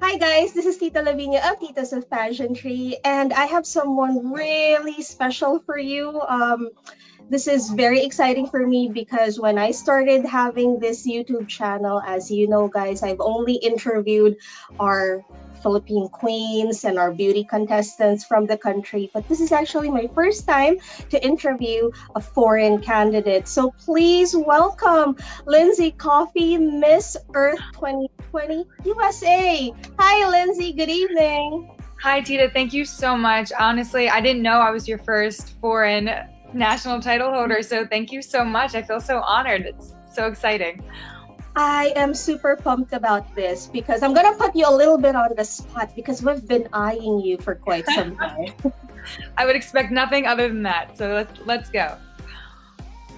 Hi guys, this is Tita Lavinia of Titas of Pageantry, and I have someone really special for you. This is very exciting for me because when I started having this YouTube channel, as you know, guys, I've only interviewed our Philippine queens and our beauty contestants from the country. But this is actually my first time to interview a foreign candidate. So please welcome Lindsey Coffey, Miss Earth 2020 USA. Hi, Lindsey. Good evening. Hi, Tita. Thank you so much. Honestly, I didn't know I was your first foreign national title holder, so thank you so much. I feel so honored. It's so exciting. I am super pumped about this because I'm going to put you a little bit on the spot because we've been eyeing you for quite some time. I would expect nothing other than that. So let's go.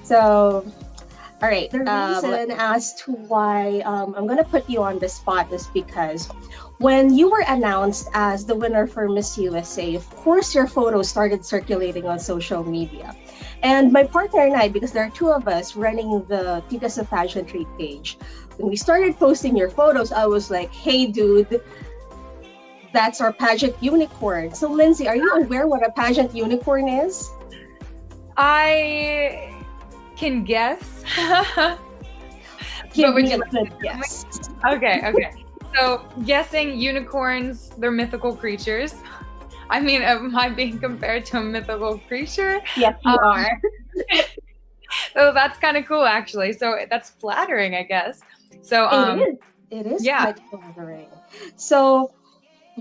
So, all right. The reason as to why I'm going to put you on the spot is because when you were announced as the winner for Miss USA, of course, your photo started circulating on social media. And my partner and I, because there are two of us running the Titas of Pageantry page, when we started posting your photos, I was like, hey, dude, that's our pageant unicorn. So, Lindsey, are you aware what a pageant unicorn is? I can guess. Give me a good guess. Okay. So, guessing unicorns, they're mythical creatures. I mean, am I being compared to a mythical creature? Yes, you are. So that's kind of cool, actually. So that's flattering, I guess. So it is yeah. Quite flattering. So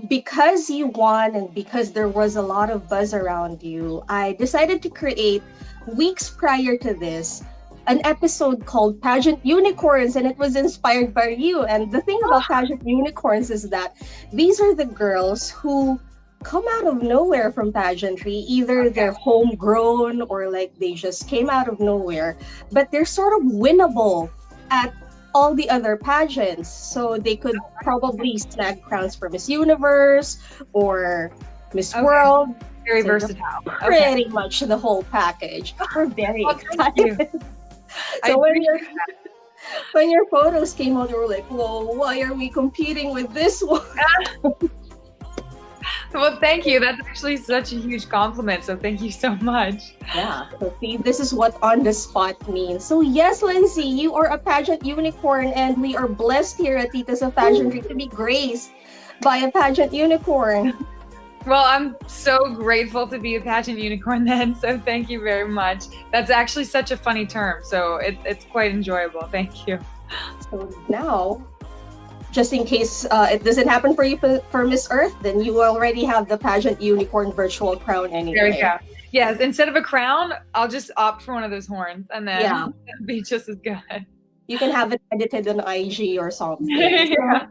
because you won and because there was a lot of buzz around you, I decided to create, weeks prior to this, an episode called Pageant Unicorns, and it was inspired by you. And the thing about Pageant Unicorns is that these are the girls who come out of nowhere from pageantry. Either they're homegrown or like they just came out of nowhere, but they're sort of winnable at all the other pageants. So they could probably snag crowns for Miss Universe or Miss World. Very versatile. Pretty much the whole package. We're very excited. So when your photos came out, you were like, whoa, why are we competing with this one? Well, thank you. That's actually such a huge compliment. So thank you so much. Yeah. So see, this is what on the spot means. So yes, Lindsey, you are a pageant unicorn, and we are blessed here at Titas of Pageantry to be graced by a pageant unicorn. Well, I'm so grateful to be a pageant unicorn then. So thank you very much. That's actually such a funny term. So it's quite enjoyable. Thank you. So now, just in case it doesn't happen for you for Miss Earth, then you already have the pageant unicorn virtual crown anyway. There you go. Yes, instead of a crown, I'll just opt for one of those horns, and then it'll be just as good. You can have it edited on IG or something. Yeah.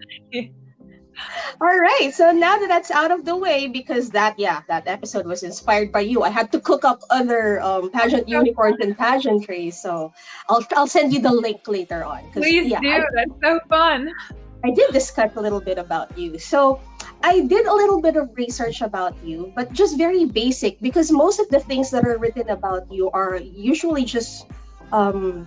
All right, so now that that's out of the way, because that episode was inspired by you, I had to cook up other pageant unicorns and pageantry. So I'll send you the link later on. Please do. That's so fun. I did discuss a little bit about you. So I did a little bit of research about you, but just very basic, because most of the things that are written about you are usually just, note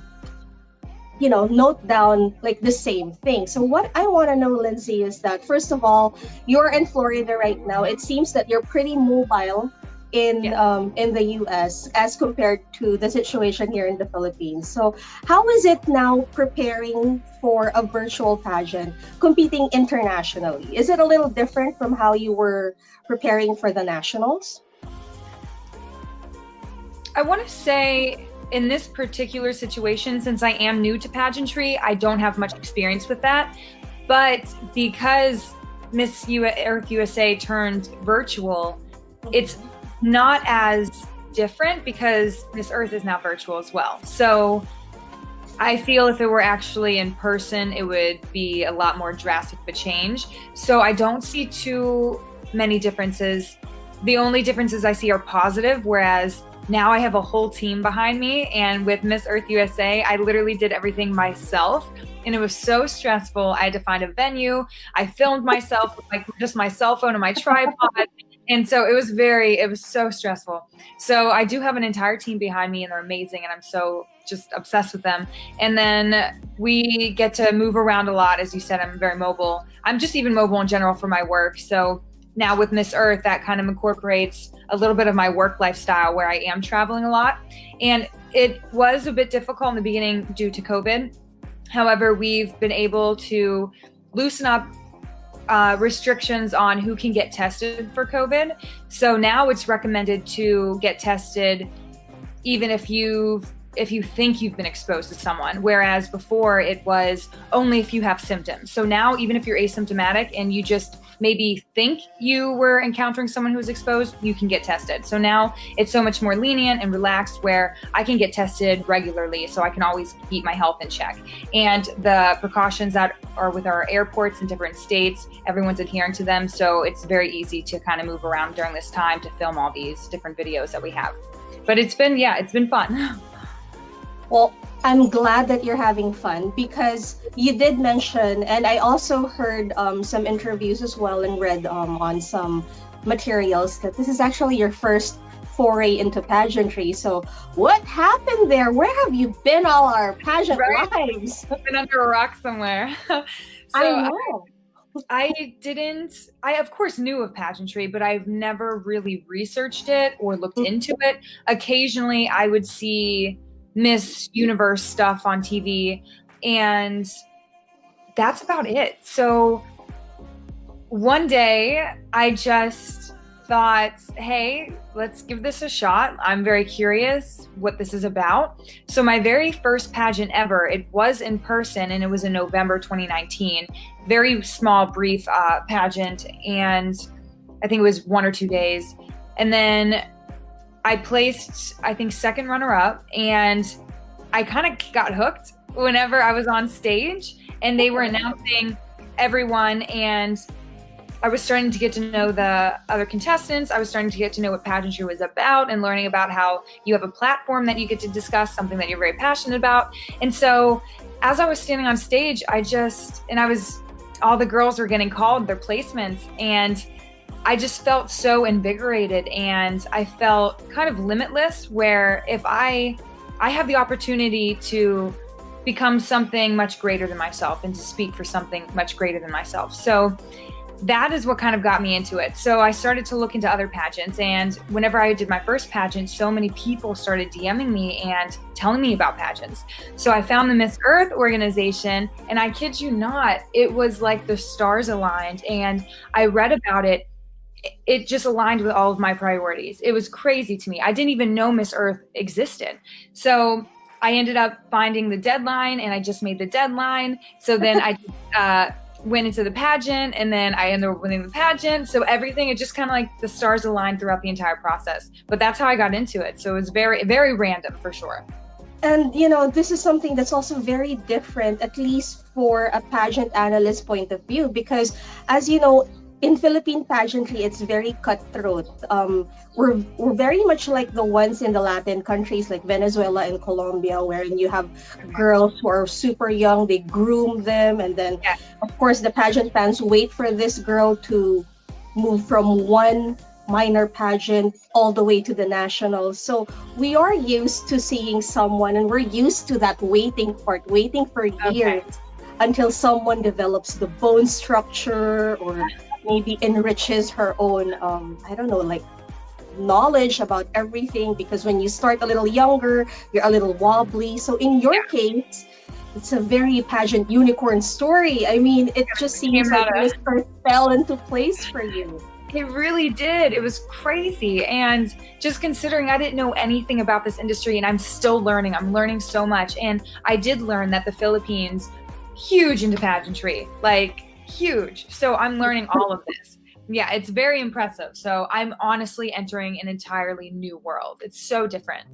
down like the same thing. So what I want to know, Lindsey, is that first of all, you're in Florida right now. It seems that you're pretty mobile in the US as compared to the situation here in the Philippines. So how is it now preparing for a virtual pageant, competing internationally? Is it a little different from how you were preparing for the nationals? I want to say in this particular situation, since I am new to pageantry, I don't have much experience with that. But because Miss Earth USA turned virtual, it's not as different because Miss Earth is now virtual as well. So I feel if it were actually in person, it would be a lot more drastic of a change. So I don't see too many differences. The only differences I see are positive, whereas now I have a whole team behind me. And with Miss Earth USA, I literally did everything myself. And it was so stressful. I had to find a venue. I filmed myself with just my cell phone and my tripod. And so it was so stressful. So I do have an entire team behind me and they're amazing. And I'm so just obsessed with them. And then we get to move around a lot. As you said, I'm very mobile. I'm just even mobile in general for my work. So now with Miss Earth, that kind of incorporates a little bit of my work lifestyle where I am traveling a lot. And it was a bit difficult in the beginning due to COVID. However, we've been able to loosen up restrictions on who can get tested for COVID. So now it's recommended to get tested even if you think you've been exposed to someone, whereas before it was only if you have symptoms. So now even if you're asymptomatic and you just maybe think you were encountering someone who was exposed, you can get tested. So now it's so much more lenient and relaxed where I can get tested regularly, so I can always keep my health in check. And the precautions that are with our airports in different states, everyone's adhering to them. So it's very easy to kind of move around during this time to film all these different videos that we have. But it's been fun. Well, I'm glad that you're having fun because you did mention, and I also heard some interviews as well and read on some materials that this is actually your first foray into pageantry. So what happened there? Where have you been all our pageant lives? I've been under a rock somewhere. I know. I of course knew of pageantry, but I've never really researched it or looked into it. Occasionally I would see Miss Universe stuff on TV, and that's about it. So one day I just thought, hey, let's give this a shot. I'm very curious what this is about. So my very first pageant ever, it was in person, and it was in November 2019. Very small, brief pageant, and I think it was 1 or 2 days. And then I placed, I think, second runner-up, and I kind of got hooked whenever I was on stage, and they were announcing everyone, and I was starting to get to know the other contestants. I was starting to get to know what pageantry was about and learning about how you have a platform that you get to discuss something that you're very passionate about. And so as I was standing on stage, all the girls were getting called their placements, and I just felt so invigorated, and I felt kind of limitless, where if I have the opportunity to become something much greater than myself and to speak for something much greater than myself. So that is what kind of got me into it. So I started to look into other pageants, and whenever I did my first pageant, so many people started DMing me and telling me about pageants. So I found the Miss Earth organization, and I kid you not, it was like the stars aligned, and I read about it. It just aligned with all of my priorities. It was crazy to me. I didn't even know Miss Earth existed. So I ended up finding the deadline, and I just made the deadline. So then I went into the pageant, and then I ended up winning the pageant. So everything, it just kind of like the stars aligned throughout the entire process. But that's how I got into it. So it was very, very random for sure. And, this is something that's also very different, at least for a pageant analyst point of view, because as you know, in Philippine pageantry, it's very cutthroat. We're very much like the ones in the Latin countries like Venezuela and Colombia, wherein you have girls who are super young, they groom them, and then of course the pageant fans wait for this girl to move from one minor pageant all the way to the national. So we are used to seeing someone, and we're used to that waiting for years until someone develops the bone structure or maybe enriches her own, knowledge about everything, because when you start a little younger, you're a little wobbly. So in your case, it's a very pageant unicorn story. I mean, it just seems like Miss Earth fell into place for you. It really did. It was crazy. And just considering I didn't know anything about this industry, and I'm still learning. I'm learning so much. And I did learn that the Philippines, huge into pageantry, like huge. So I'm learning all of this. Yeah, it's very impressive. So I'm honestly entering an entirely new world. It's so different.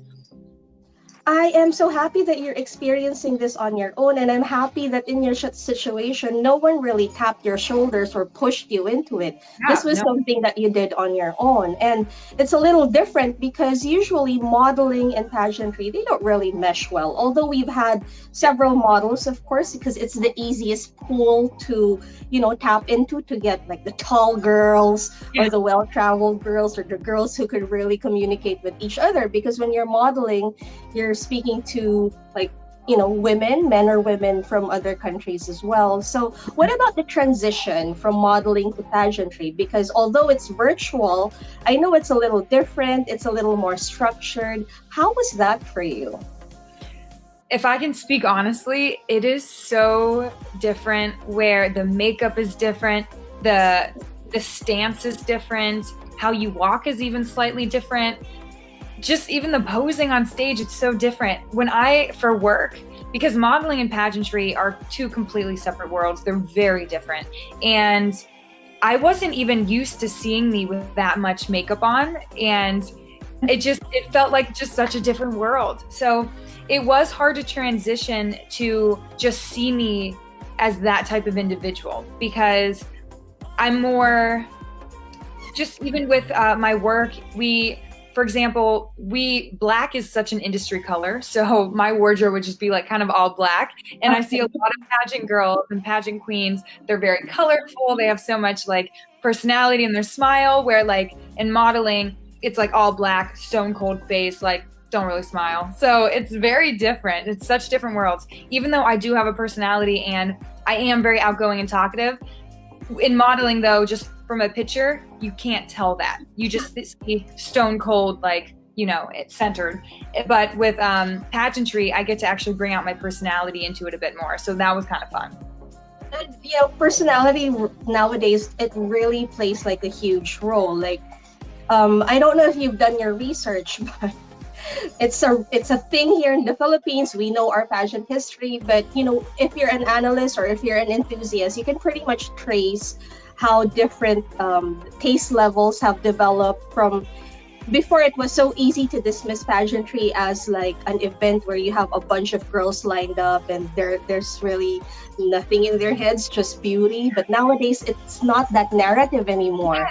I am so happy that you're experiencing this on your own, and I'm happy that in your situation, no one really tapped your shoulders or pushed you into it. This Yeah, was no. something that you did on your own, and it's a little different because usually modeling and pageantry they don't really mesh well. Although we've had several models, of course, because it's the easiest pool to tap into to get like the tall girls Yeah. or the well-traveled girls or the girls who could really communicate with each other. Because when you're modeling, you're speaking to like women, men or women from other countries as well. So what about the transition from modeling to pageantry? Because although it's virtual, I know it's a little different, it's a little more structured. How was that for you? If I can speak honestly, it is so different, where the makeup is different, the stance is different, how you walk is even slightly different. Just even the posing on stage, it's so different. For work, because modeling and pageantry are two completely separate worlds, they're very different. And I wasn't even used to seeing me with that much makeup on. And it felt like just such a different world. So it was hard to transition to just see me as that type of individual, because I'm more, just even with my work, for example, black is such an industry color. So my wardrobe would just be like kind of all black. And I see a lot of pageant girls and pageant queens. They're very colorful. They have so much like personality in their smile, where like in modeling, it's like all black, stone cold face, like don't really smile. So it's very different. It's such different worlds. Even though I do have a personality and I am very outgoing and talkative, in modeling though, just from a picture, you can't tell that. You just see stone cold, like, it's centered. But with pageantry, I get to actually bring out my personality into it a bit more. So that was kind of fun. And, personality nowadays, it really plays like a huge role. Like, I don't know if you've done your research, but it's a thing here in the Philippines. We know our pageant history, but if you're an analyst or if you're an enthusiast, you can pretty much trace how different taste levels have developed from before. It was so easy to dismiss pageantry as like an event where you have a bunch of girls lined up and there's really nothing in their heads, just beauty. But nowadays it's not that narrative anymore.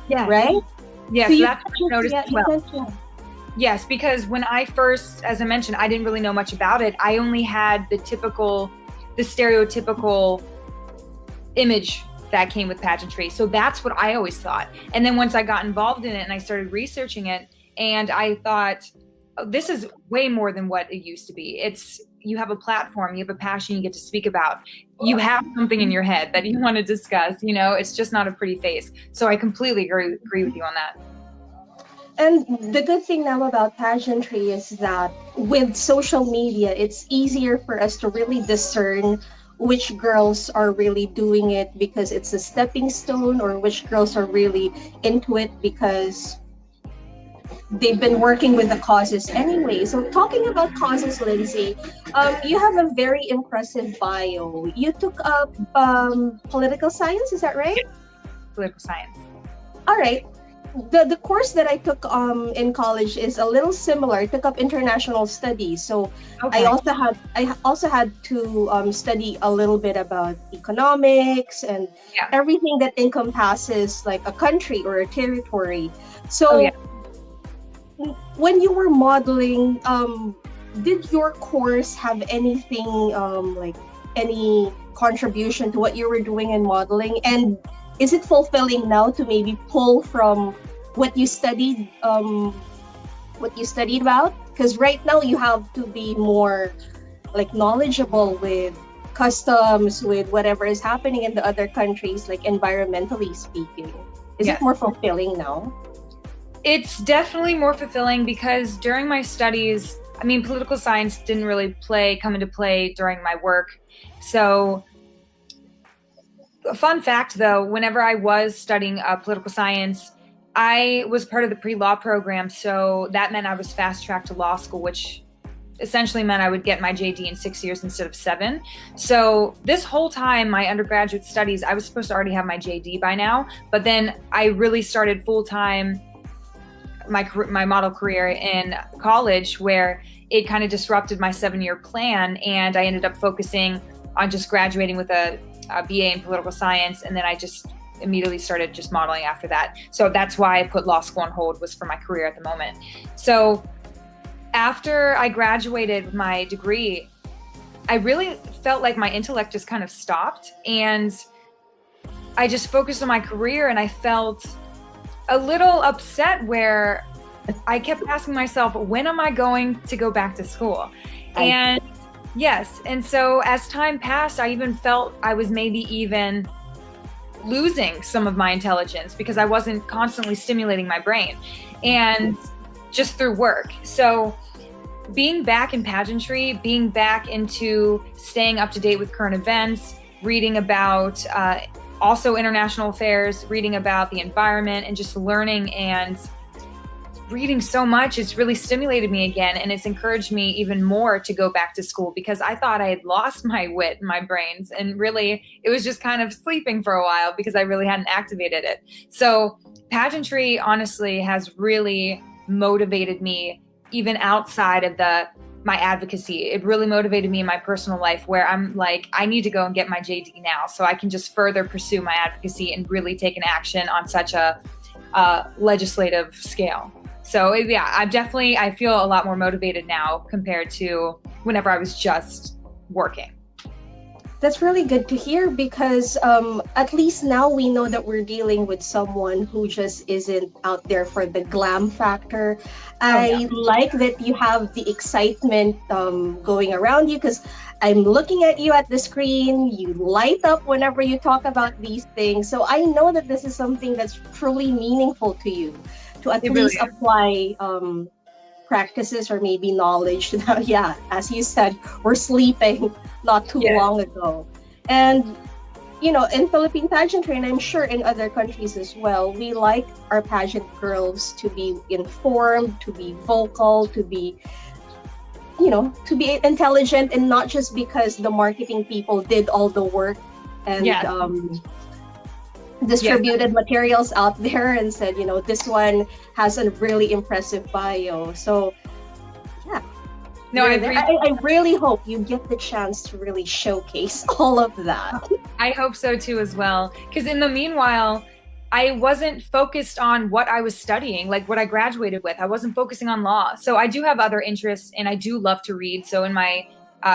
Yes. Right? Yes, So that's what I noticed as well. Yes, because when I first, as I mentioned, I didn't really know much about it. I only had the stereotypical image that came with pageantry. So that's what I always thought. And then once I got involved in it and I started researching it, and I thought, oh, this is way more than what it used to be. You have a platform, you have a passion you get to speak about. You have something in your head that you want to discuss, it's just not a pretty face. So I completely agree with you on that. And the good thing now about pageantry is that with social media, it's easier for us to really discern which girls are really doing it because it's a stepping stone, or which girls are really into it because they've been working with the causes anyway. So talking about causes, Lindsey, you have a very impressive bio. You took up political science, is that right? Political science. All right. The course that I took in college is a little similar. I took up international studies, so okay. I also had to study a little bit about economics and everything that encompasses like a country or a territory. So when you were modeling, did your course have anything like any contribution to what you were doing in modeling? And is it fulfilling now to maybe pull from what you studied about? Because right now you have to be more like knowledgeable with customs, with whatever is happening in the other countries, like environmentally speaking. Is it more fulfilling now? It's definitely more fulfilling because during my studies, political science didn't really come into play during my work. So a fun fact, though, whenever I was studying political science, I was part of the pre-law program. So that meant I was fast-tracked to law school, which essentially meant I would get my JD in 6 years instead of 7. So this whole time, my undergraduate studies, I was supposed to already have my JD by now. But then I really started full-time my model career in college, where it kind of disrupted my 7-year plan. And I ended up focusing on just graduating with a BA in political science. And then I just immediately started just modeling after that. So that's why I put law school on hold, was for my career at the moment. So after I graduated with my degree, I really felt like my intellect just kind of stopped, and I just focused on my career, and I felt a little upset where I kept asking myself, when am I going to go back to school? And yes. And so as time passed, I even felt I was maybe even losing some of my intelligence because I wasn't constantly stimulating my brain, and just through work. So being back in pageantry, being back into staying up to date with current events, reading about also international affairs, reading about the environment, and just learning and reading so much, it's really stimulated me again. And it's encouraged me even more to go back to school, because I thought I had lost my wit and my brains. And really, it was just kind of sleeping for a while because I really hadn't activated it. So pageantry, honestly, has really motivated me even outside of my advocacy. It really motivated me in my personal life, where I'm like, I need to go and get my JD now so I can just further pursue my advocacy and really take an action on such a legislative scale. So yeah, I feel a lot more motivated now compared to whenever I was just working. That's really good to hear, because at least now we know that we're dealing with someone who just isn't out there for the glam factor. I like that you have the excitement going around you, because I'm looking at you at the screen. You light up whenever you talk about these things. So I know that this is something that's truly meaningful to you, to at least apply practices or maybe knowledge. Now, yeah, as you said, we're sleeping not too long ago. And, in Philippine pageantry, and I'm sure in other countries as well, we like our pageant girls to be informed, to be vocal, to be intelligent, and not just because the marketing people did all the work and distributed materials out there and said, this one has a really impressive bio. So no, I really hope you get the chance to really showcase all of that. I hope so too as well. Because in the meanwhile, I wasn't focused on what I was studying, like what I graduated with. I wasn't focusing on law. So I do have other interests, and I do love to read. So in my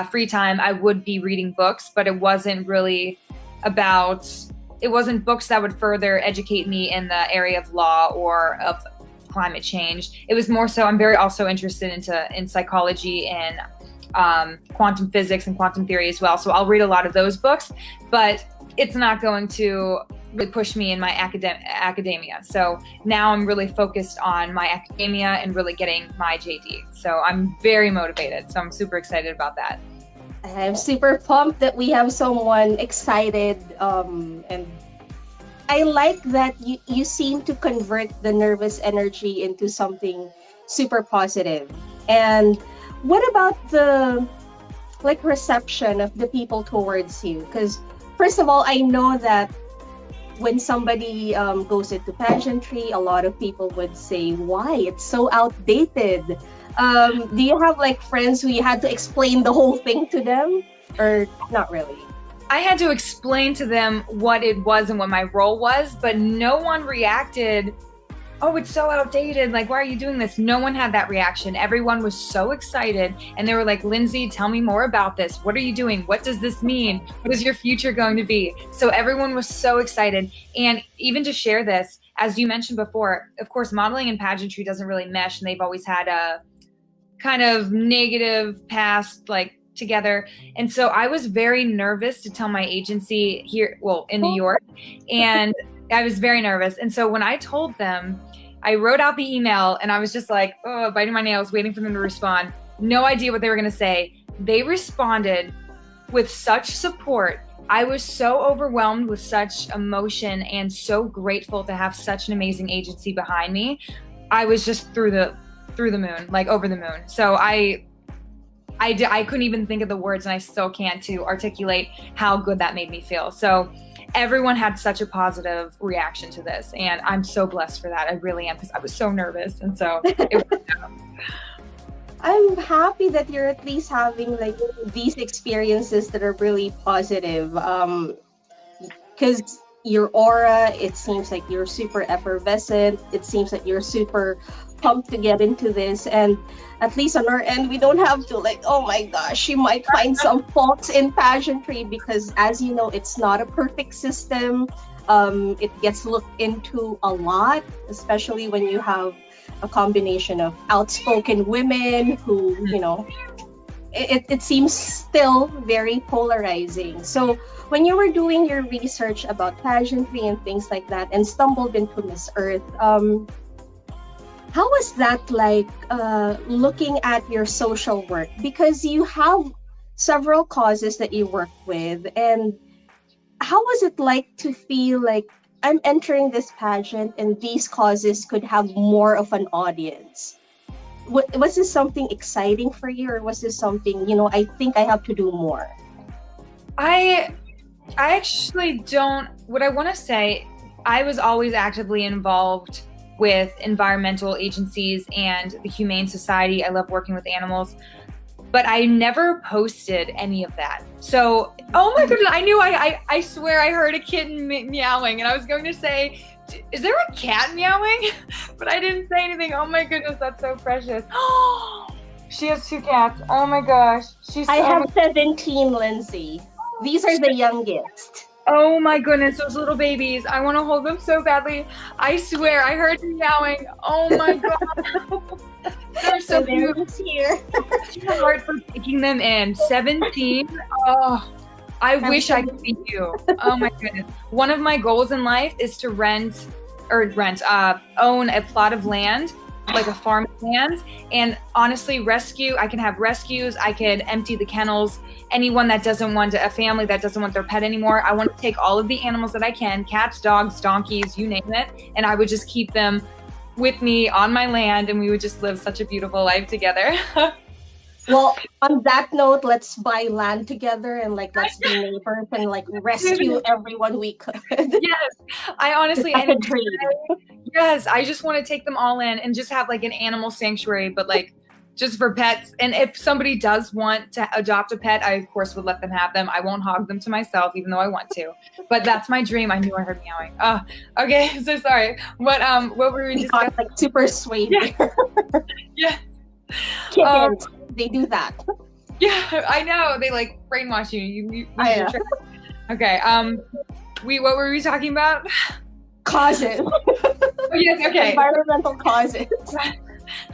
free time, I would be reading books, but it wasn't books that would further educate me in the area of law or of climate change. It was more so, I'm very also interested in psychology and quantum physics and quantum theory as well. So I'll read a lot of those books, but it's not going to really push me in my academia. So now I'm really focused on my academia and really getting my JD. So I'm very motivated. So I'm super excited about that. I'm super pumped that we have someone excited, and I like that you seem to convert the nervous energy into something super positive. And what about the reception of the people towards you? Because first of all, I know that when somebody goes into pageantry, a lot of people would say, why? It's so outdated. Do you have friends who you had to explain the whole thing to them, or not really? I had to explain to them what it was and what my role was, but no one reacted, oh, it's so outdated. Why are you doing this? No one had that reaction. Everyone was so excited. And they were like, Lindsey, tell me more about this. What are you doing? What does this mean? What is your future going to be? So everyone was so excited. And even to share this, as you mentioned before, of course, modeling and pageantry doesn't really mesh. And they've always had a kind of negative past, together. And so I was very nervous to tell my agency here, in New York, and I was very nervous. And so when I told them, I wrote out the email and I was just biting my nails, waiting for them to respond. No idea what they were going to say. They responded with such support. I was so overwhelmed with such emotion and so grateful to have such an amazing agency behind me. I was just through the moon, over the moon. So I couldn't even think of the words, and I still can't, to articulate how good that made me feel. So everyone had such a positive reaction to this, and I'm so blessed for that. I really am, because I was so nervous. And so I'm happy that you're at least having like these experiences that are really positive. Because your aura, it seems like you're super effervescent. It seems like you're super pumped to get into this. And at least on our end, we don't have to like, oh my gosh, she might find some faults in pageantry because, as you know, it's not a perfect system. It gets looked into a lot, especially when you have a combination of outspoken women who, you know, it seems still very polarizing. So when you were doing your research about pageantry and things like that and stumbled into Miss Earth, how was that like looking at your social work? Because you have several causes that you work with, and how was it like to feel like I'm entering this pageant and these causes could have more of an audience? Was this something exciting for you, or was this something, you know, I think I have to do more? I actually don't. What I want to say, I was always actively involved with environmental agencies and the Humane Society. I love working with animals, but I never posted any of that. So, oh my goodness, I swear I heard a kitten meowing, and I was going to say, is there a cat meowing? But I didn't say anything. Oh my goodness, that's so precious. She has 2 cats. Oh my gosh. I have 17, Lindsay. These are the youngest. Oh my goodness, those little babies. I want to hold them so badly. I swear, I heard them meowing. Oh my god. They're so cute. Here. It's hard for taking them in. 17. Oh, I wish I could be you. Oh my goodness. One of my goals in life is to own a plot of land, like a farm of land, and honestly I can have rescues. I could empty the kennels. Anyone that doesn't want a family that doesn't want their pet anymore, I want to take all of the animals that I can, cats, dogs, donkeys, you name it, and I would just keep them with me on my land, and we would just live such a beautiful life together. Well, on that note, let's buy land together and like let's be neighbors and like rescue everyone we could. Yes, I honestly, yes, I just want to take them all in and just have like an animal sanctuary, but like just for pets. And if somebody does want to adopt a pet, I of course would let them have them. I won't hog them to myself, even though I want to. But that's my dream. I knew I heard meowing. Oh, okay. So sorry. What were we just like super sweet? Yeah. Kittens, they do that. Yeah, I know. They like brainwash you. Okay. What were we talking about? Causes. Oh, yes. Okay. Environmental causes.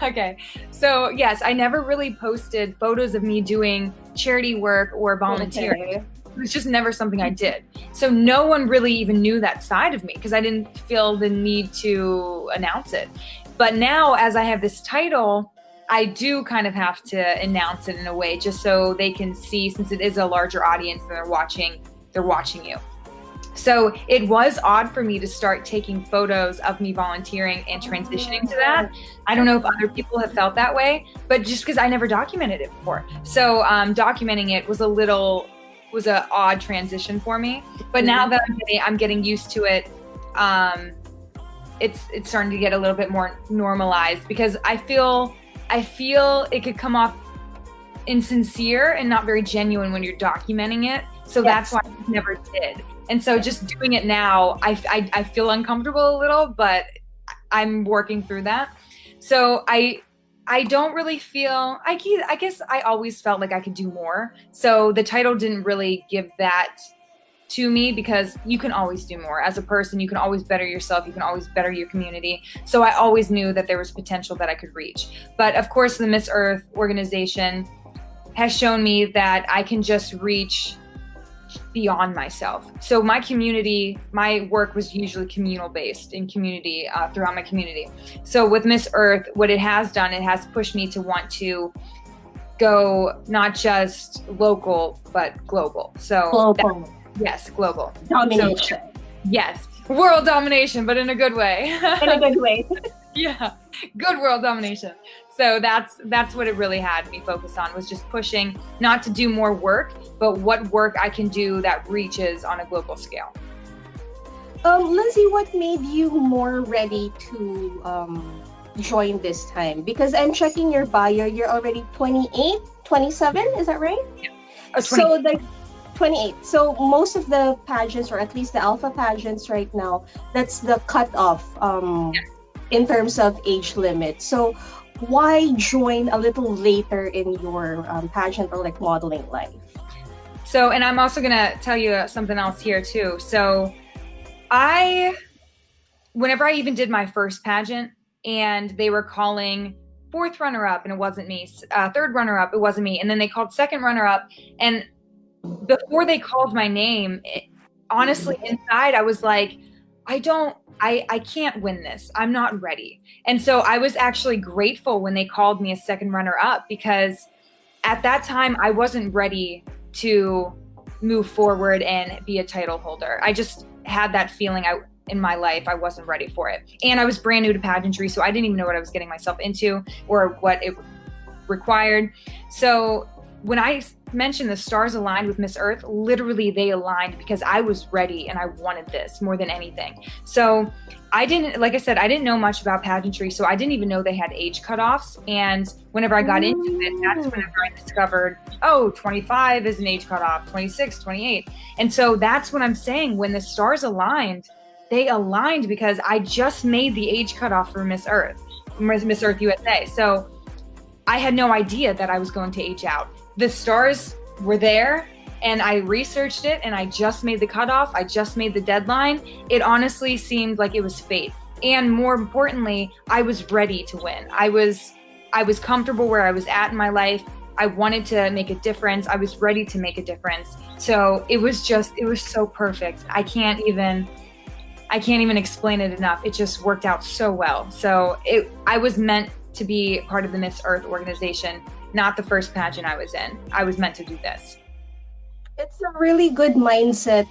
Okay. So yes, I never really posted photos of me doing charity work or volunteering. Okay. It was just never something I did. So no one really even knew that side of me because I didn't feel the need to announce it. But now, as I have this title, I do kind of have to announce it in a way just so they can see, since it is a larger audience and they're watching you. So it was odd for me to start taking photos of me volunteering and transitioning to that. I don't know if other people have felt that way, but just because I never documented it before. So documenting it was an odd transition for me. But now that I'm getting used to it, it's starting to get a little bit more normalized because I feel it could come off insincere and not very genuine when you're documenting it. So that's why I never did. And so just doing it now, I feel uncomfortable a little, but I'm working through that. So I don't really feel, I guess I always felt like I could do more. So the title didn't really give that to me because you can always do more. As a person, you can always better yourself. You can always better your community. So I always knew that there was potential that I could reach. But of course, the Miss Earth organization has shown me that I can just reach beyond myself. So my community, my work was usually communal based in community, throughout my community. So with Miss Earth, what it has done, it has pushed me to want to go not just local, but global. So global. Yes, global. Domination. So, yes, world domination, but in a good way. In a good way. Yeah, good world domination. So that's what it really had me focused on, was just pushing not to do more work, but what work I can do that reaches on a global scale. Lindsay, what made you more ready to join this time? Because I'm checking your bio, you're already 28, 27, is that right? Yeah. Oh, so the 28. So most of the pageants, or at least the alpha pageants right now, that's the cutoff in terms of age limit. So why join a little later in your pageant or like modeling life? So, and I'm also going to tell you something else here too. So whenever I even did my first pageant and they were calling fourth runner-up and it wasn't me, third runner-up, it wasn't me. And then they called second runner-up. And before they called my name, honestly, inside I was like, I can't win this. I'm not ready. And so I was actually grateful when they called me a second runner-up, because at that time I wasn't ready to move forward and be a title holder. I just had that feeling in my life I wasn't ready for it. And I was brand new to pageantry, so I didn't even know what I was getting myself into or what it required. So when I mentioned the stars aligned with Miss Earth, literally they aligned because I was ready and I wanted this more than anything. So I didn't know much about pageantry, so I didn't even know they had age cutoffs. And whenever I got into it, that's whenever I discovered, 25 is an age cutoff, 26, 28. And so that's what I'm saying. When the stars aligned, they aligned because I just made the age cutoff for Miss Earth USA. So I had no idea that I was going to age out. The stars were there and I researched it and I just made the cutoff. I just made the deadline. It honestly seemed like it was fate. And more importantly, I was ready to win. I was comfortable where I was at in my life. I wanted to make a difference. I was ready to make a difference. So it was so perfect. I can't even explain it enough. It just worked out so well. So I was meant to be part of the Miss Earth organization, not the first pageant I was in. I was meant to do this. It's a really good mindset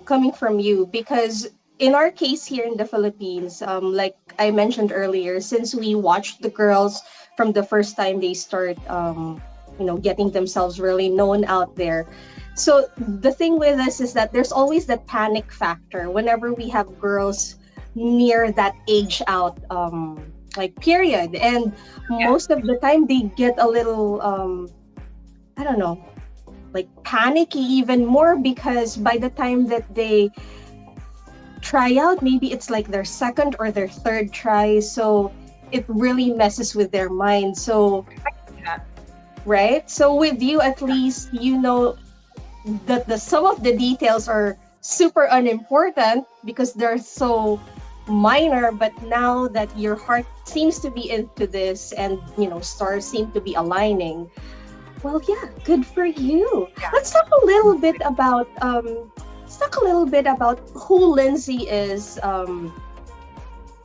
coming from you, because in our case here in the Philippines, like I mentioned earlier, since we watched the girls from the first time they start, getting themselves really known out there. So the thing with us is that there's always that panic factor whenever we have girls near that age out period. And most of the time they get a little, panicky even more, because by the time that they try out, maybe it's like their second or their third try. So it really messes with their mind. So, right? So with you, at least, that some of the details are super unimportant because they're so minor, but now that your heart seems to be into this and stars seem to be aligning, well, yeah, good for you. Let's talk a little bit about who Lindsey is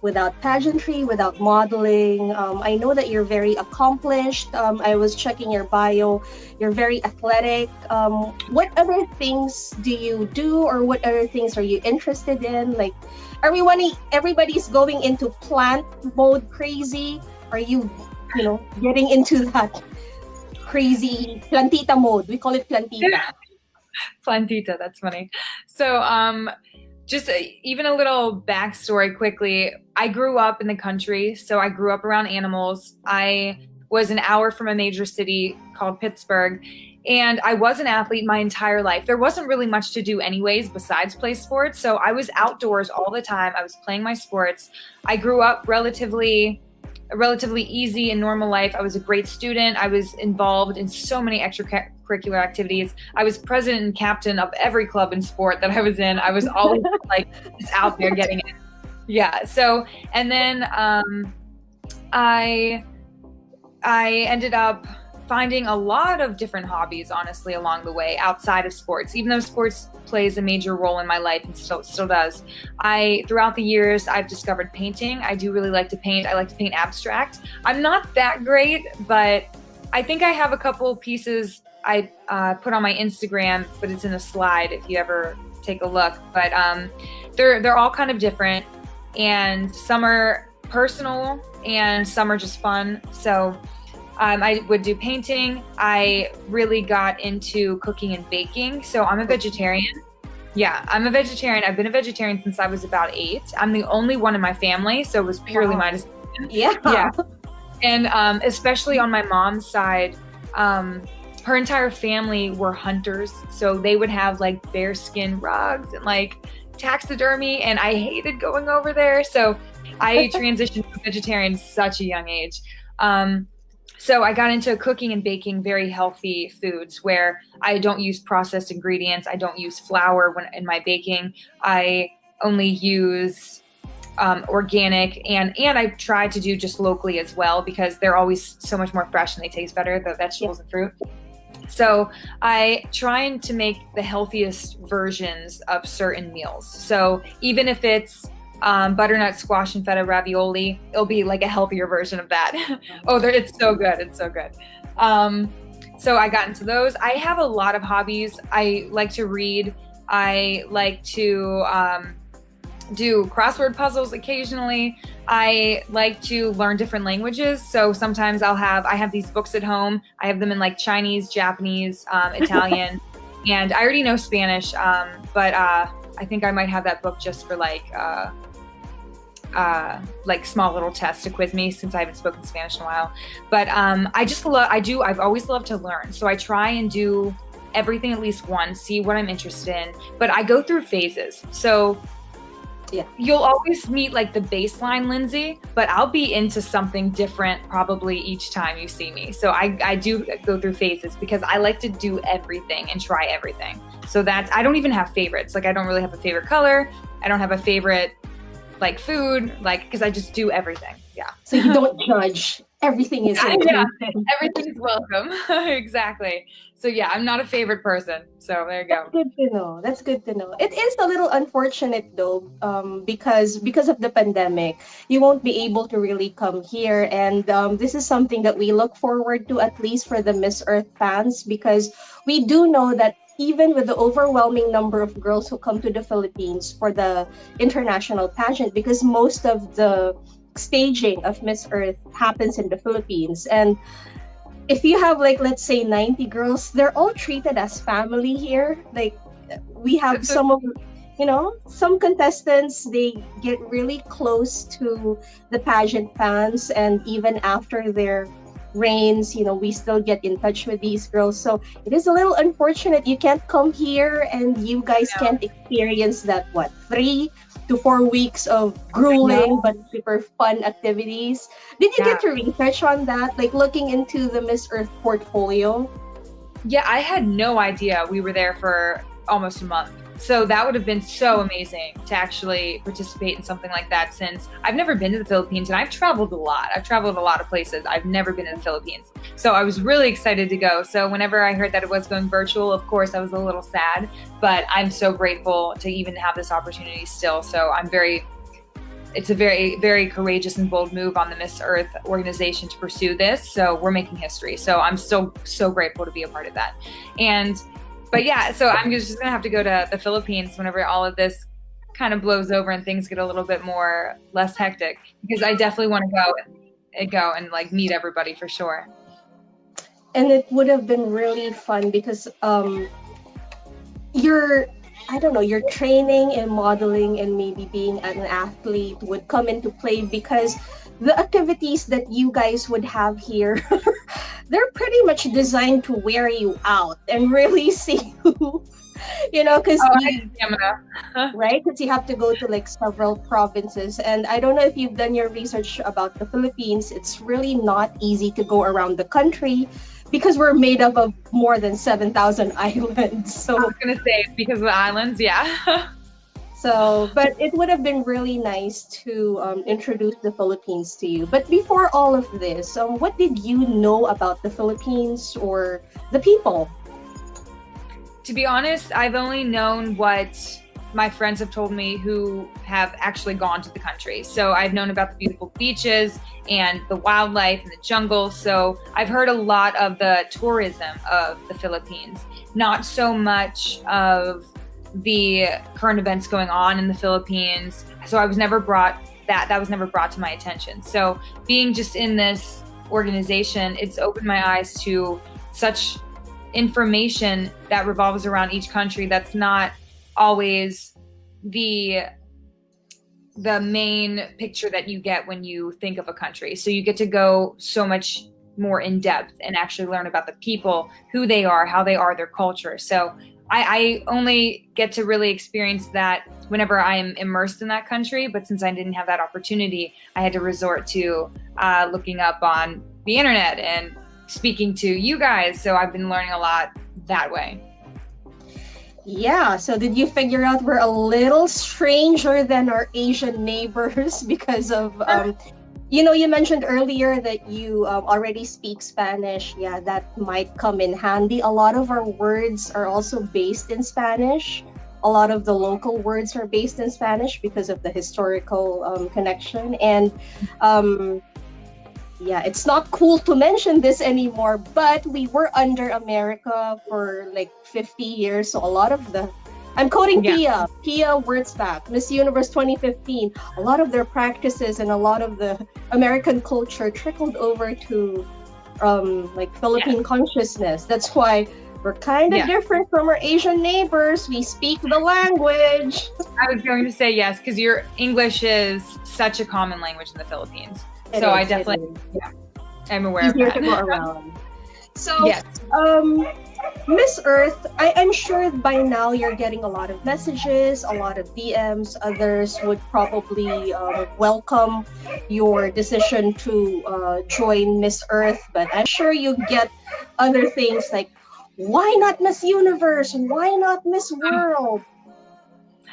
without pageantry, without modeling. I know that you're very accomplished. I was checking your bio. You're very athletic. What other things do you do, or what other things are you interested in? Like, everybody's going into plant mode crazy. Are you, getting into that crazy plantita mode? We call it plantita. Plantita, that's funny. So, just even a little backstory quickly. I grew up in the country, so I grew up around animals. I was an hour from a major city called Pittsburgh, and I was an athlete my entire life. There wasn't really much to do anyways besides play sports, so I was outdoors all the time. I was playing my sports. I grew up relatively easy and normal life. I was a great student. I was involved in so many extracurricular activities. I was president and captain of every club and sport that I was in. I was always just out there getting it. Yeah. So, and then I ended up finding a lot of different hobbies, honestly, along the way outside of sports, even though sports plays a major role in my life and still does. Throughout the years, I've discovered painting. I do really like to paint. I like to paint abstract. I'm not that great, but I think I have a couple pieces I put on my Instagram, but it's in a slide if you ever take a look. But they're all kind of different, and some are personal and some are just fun. So I would do painting. I really got into cooking and baking. So I'm a vegetarian. Yeah, I'm a vegetarian. I've been a vegetarian since I was about 8. I'm the only one in my family, so it was purely my decision. Yeah. Yeah. And especially on my mom's side, her entire family were hunters. So they would have like bearskin rugs and like taxidermy. And I hated going over there. So I transitioned to vegetarian at such a young age. So I got into cooking and baking very healthy foods where I don't use processed ingredients. I don't use flour when in my baking. I only use organic, and I try to do just locally as well because they're always so much more fresh and they taste better, the vegetables and fruit. So I try to make the healthiest versions of certain meals. So even if it's butternut squash and feta ravioli, it'll be like a healthier version of that. It's so good. It's so good. So I got into those. I have a lot of hobbies. I like to read. I like to do crossword puzzles occasionally. I like to learn different languages. So sometimes I have these books at home. I have them in like Chinese, Japanese, Italian, and I already know Spanish. But I think I might have that book just for like small little tests to quiz me since I haven't spoken Spanish in a while. But I've always loved to learn. So I try and do everything at least once, see what I'm interested in. But I go through phases. So yeah, you'll always meet like the baseline Lindsey, but I'll be into something different probably each time you see me. So I do go through phases because I like to do everything and try everything. So I don't even have favorites. Like I don't really have a favorite color. I don't have a favorite like food, like, because I just do everything. Yeah. So you don't judge. Everything is yeah, everything is welcome. Exactly. So yeah, I'm not a favorite person. So there you go. That's good to know. That's good to know. It is a little unfortunate though, because of the pandemic, you won't be able to really come here. And this is something that we look forward to, at least for the Miss Earth fans, because we do know that even with the overwhelming number of girls who come to the Philippines for the international pageant, because most of the staging of Miss Earth happens in the Philippines. And if you have like, let's say 90 girls, they're all treated as family here. Like we have some contestants, they get really close to the pageant fans. And even after their reigns, we still get in touch with these girls. So it is a little unfortunate you can't come here and you guys can't experience that 3 to 4 weeks of grueling but super fun activities. Did you get to research on that, like looking into the Miss Earth portfolio? Yeah, I had no idea we were there for almost a month. So that would have been so amazing to actually participate in something like that, since I've never been to the Philippines and I've traveled a lot. I've traveled a lot of places. I've never been to the Philippines. So I was really excited to go. So whenever I heard that it was going virtual, of course, I was a little sad, but I'm so grateful to even have this opportunity still. So it's a very, very courageous and bold move on the Miss Earth organization to pursue this. So we're making history. So I'm still so grateful to be a part of that. But yeah, so I'm just going to have to go to the Philippines whenever all of this kind of blows over and things get a little bit less hectic, because I definitely want to go and like meet everybody for sure. And it would have been really fun because your training and modeling and maybe being an athlete would come into play, because the activities that you guys would have here, they're pretty much designed to wear you out and really see you, because right? Because you have to go to like several provinces. And I don't know if you've done your research about the Philippines. It's really not easy to go around the country because we're made up of more than 7,000 islands. So I was going to say, because of the islands, yeah. So, but it would have been really nice to introduce the Philippines to you. But before all of this, what did you know about the Philippines or the people? To be honest, I've only known what my friends have told me who have actually gone to the country. So I've known about the beautiful beaches and the wildlife and the jungle. So I've heard a lot of the tourism of the Philippines, not so much of the current events going on in the Philippines. So that was never brought to my attention. So being just in this organization, it's opened my eyes to such information that revolves around each country that's not always the the main picture that you get when you think of a country. So you get to go so much more in depth and actually learn about the people, who they are, how they are, their culture. So I only get to really experience that whenever I am immersed in that country. But since I didn't have that opportunity, I had to resort to looking up on the internet and speaking to you guys. So I've been learning a lot that way. Yeah, so did you figure out we're a little stranger than our Asian neighbors because of, you mentioned earlier that you already speak Spanish. Yeah, that might come in handy. A lot of our words are also based in Spanish. A lot of the local words are based in Spanish because of the historical connection. And yeah, it's not cool to mention this anymore, but we were under America for like 50 years. So a lot of I'm quoting Pia Wurtzbach, Miss Universe 2015. A lot of their practices and a lot of the American culture trickled over to like Philippine consciousness. That's why we're kind of different from our Asian neighbors. We speak the language. I was going to say yes, because your English is such a common language in the Philippines. So I definitely, I'm aware of that. To go around. So, Miss Earth, I'm sure by now you're getting a lot of messages, a lot of DMs. Others would probably welcome your decision to join Miss Earth, but I'm sure you get other things like, why not Miss Universe? Why not Miss World?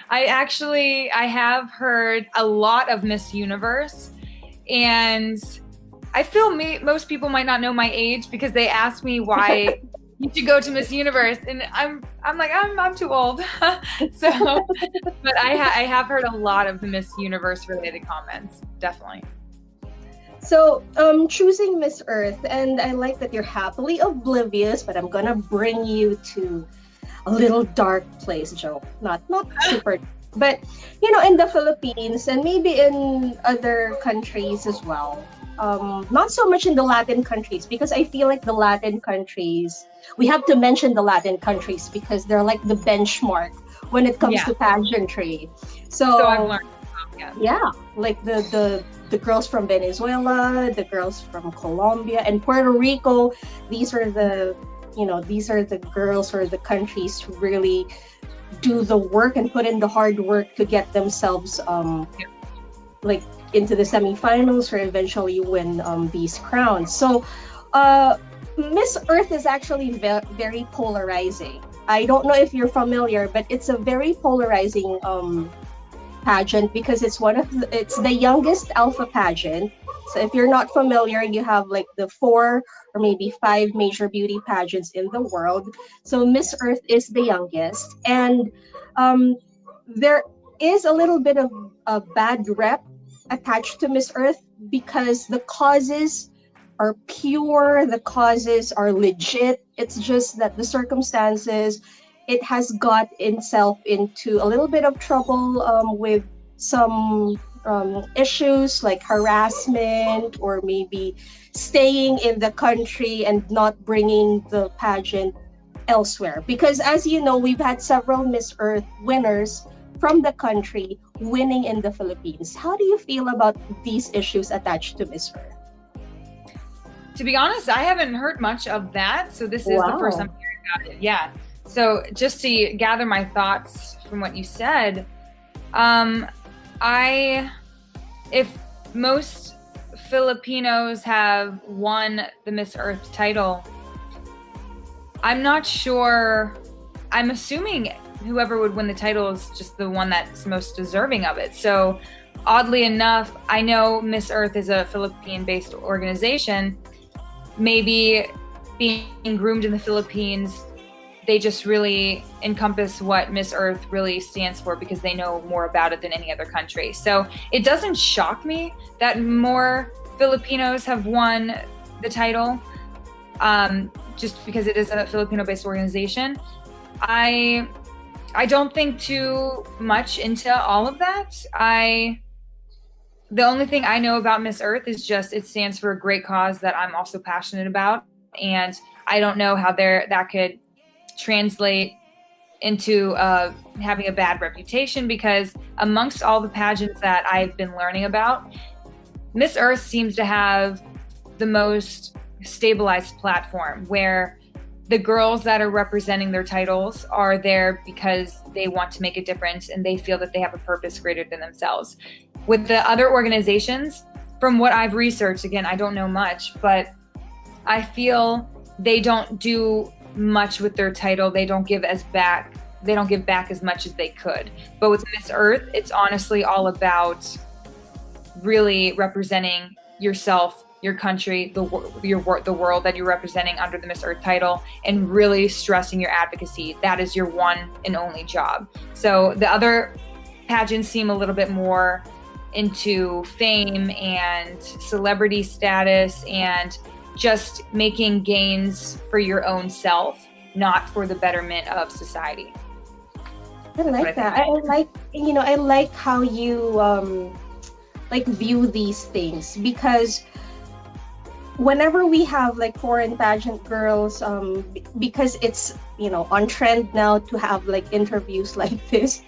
I have heard a lot of Miss Universe. And I feel most people might not know my age because they ask me why you should go to Miss Universe, and I'm like I'm too old. So, but I have heard a lot of the Miss Universe related comments, definitely. So, choosing Miss Earth, and I like that you're happily oblivious, but I'm gonna bring you to a little dark place, Joe. Not super. But, in the Philippines and maybe in other countries as well, not so much in the Latin countries, because I feel like the Latin countries, we have to mention the Latin countries because they're like the benchmark when it comes to pageantry. So I've learned. Like the girls from Venezuela, the girls from Colombia and Puerto Rico, these are the girls or the countries who really do the work and put in the hard work to get themselves like into the semifinals or eventually win these crowns. So Miss Earth is actually very polarizing. I don't know if you're familiar, but it's a very polarizing pageant because it's the youngest alpha pageant. So if you're not familiar, you have like the 4 or maybe 5 major beauty pageants in the world. So Miss Earth is the youngest, and there is a little bit of a bad rep attached to Miss Earth because the causes are pure, the causes are legit. It's just that the circumstances, it has got itself into a little bit of trouble with some issues like harassment or maybe staying in the country and not bringing the pageant elsewhere. Because as you know, we've had several Miss Earth winners from the country winning in the Philippines. How do you feel about these issues attached to Miss Earth? To be honest, I haven't heard much of that. So this is the first I'm hearing about it. Yeah. So just to gather my thoughts from what you said, if most Filipinos have won the Miss Earth title, I'm not sure. I'm assuming whoever would win the title is just the one that's most deserving of it. So oddly enough, I know Miss Earth is a Philippine-based organization. Maybe being groomed in the Philippines, they just really encompass what Miss Earth really stands for because they know more about it than any other country. So it doesn't shock me that more Filipinos have won the title, just because it is a Filipino-based organization. I don't think too much into all of that. The only thing I know about Miss Earth is just it stands for a great cause that I'm also passionate about, and I don't know how that could translate into having a bad reputation, because amongst all the pageants that I've been learning about, Miss Earth seems to have the most stabilized platform, where the girls that are representing their titles are there because they want to make a difference and they feel that they have a purpose greater than themselves. With the other organizations, from what I've researched, again, I don't know much, but I feel they don't do much with their title. They don't give back as much as they could. But with Miss Earth, it's honestly all about really representing yourself, your country, the world that you're representing under the Miss Earth title, and really stressing your advocacy. That is your one and only job. So the other pageants seem a little bit more into fame and celebrity status and just making gains for your own self, not for the betterment of society. I like that. I like how you view these things, because whenever we have like foreign pageant girls, because it's on trend now to have like interviews like this,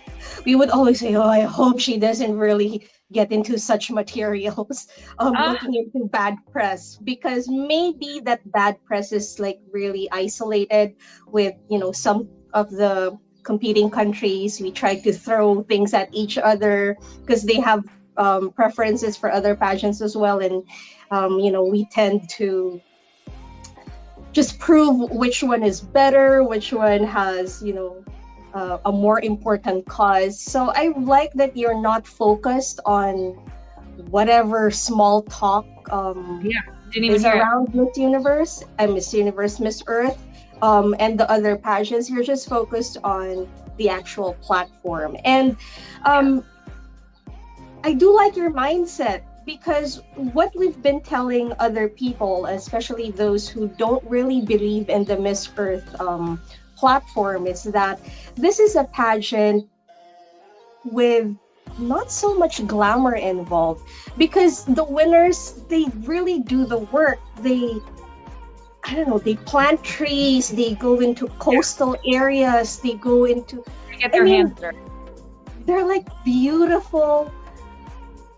we would always say, oh, I hope she doesn't really get into such materials, looking into bad press, because maybe that bad press is like really isolated with some of the competing countries. We try to throw things at each other because they have preferences for other pageants as well, and we tend to just prove which one is better, which one has a more important cause. So I like that you're not focused on whatever small talk is around Miss Universe and Miss Universe, Miss Earth, and the other pageants. You're just focused on the actual platform. And I do like your mindset, because what we've been telling other people, especially those who don't really believe in the Miss Earth platform, is that this is a pageant with not so much glamour involved, because the winners, they really do the work. They plant trees, they go into coastal areas, they go into, get their hands dirty. They're like beautiful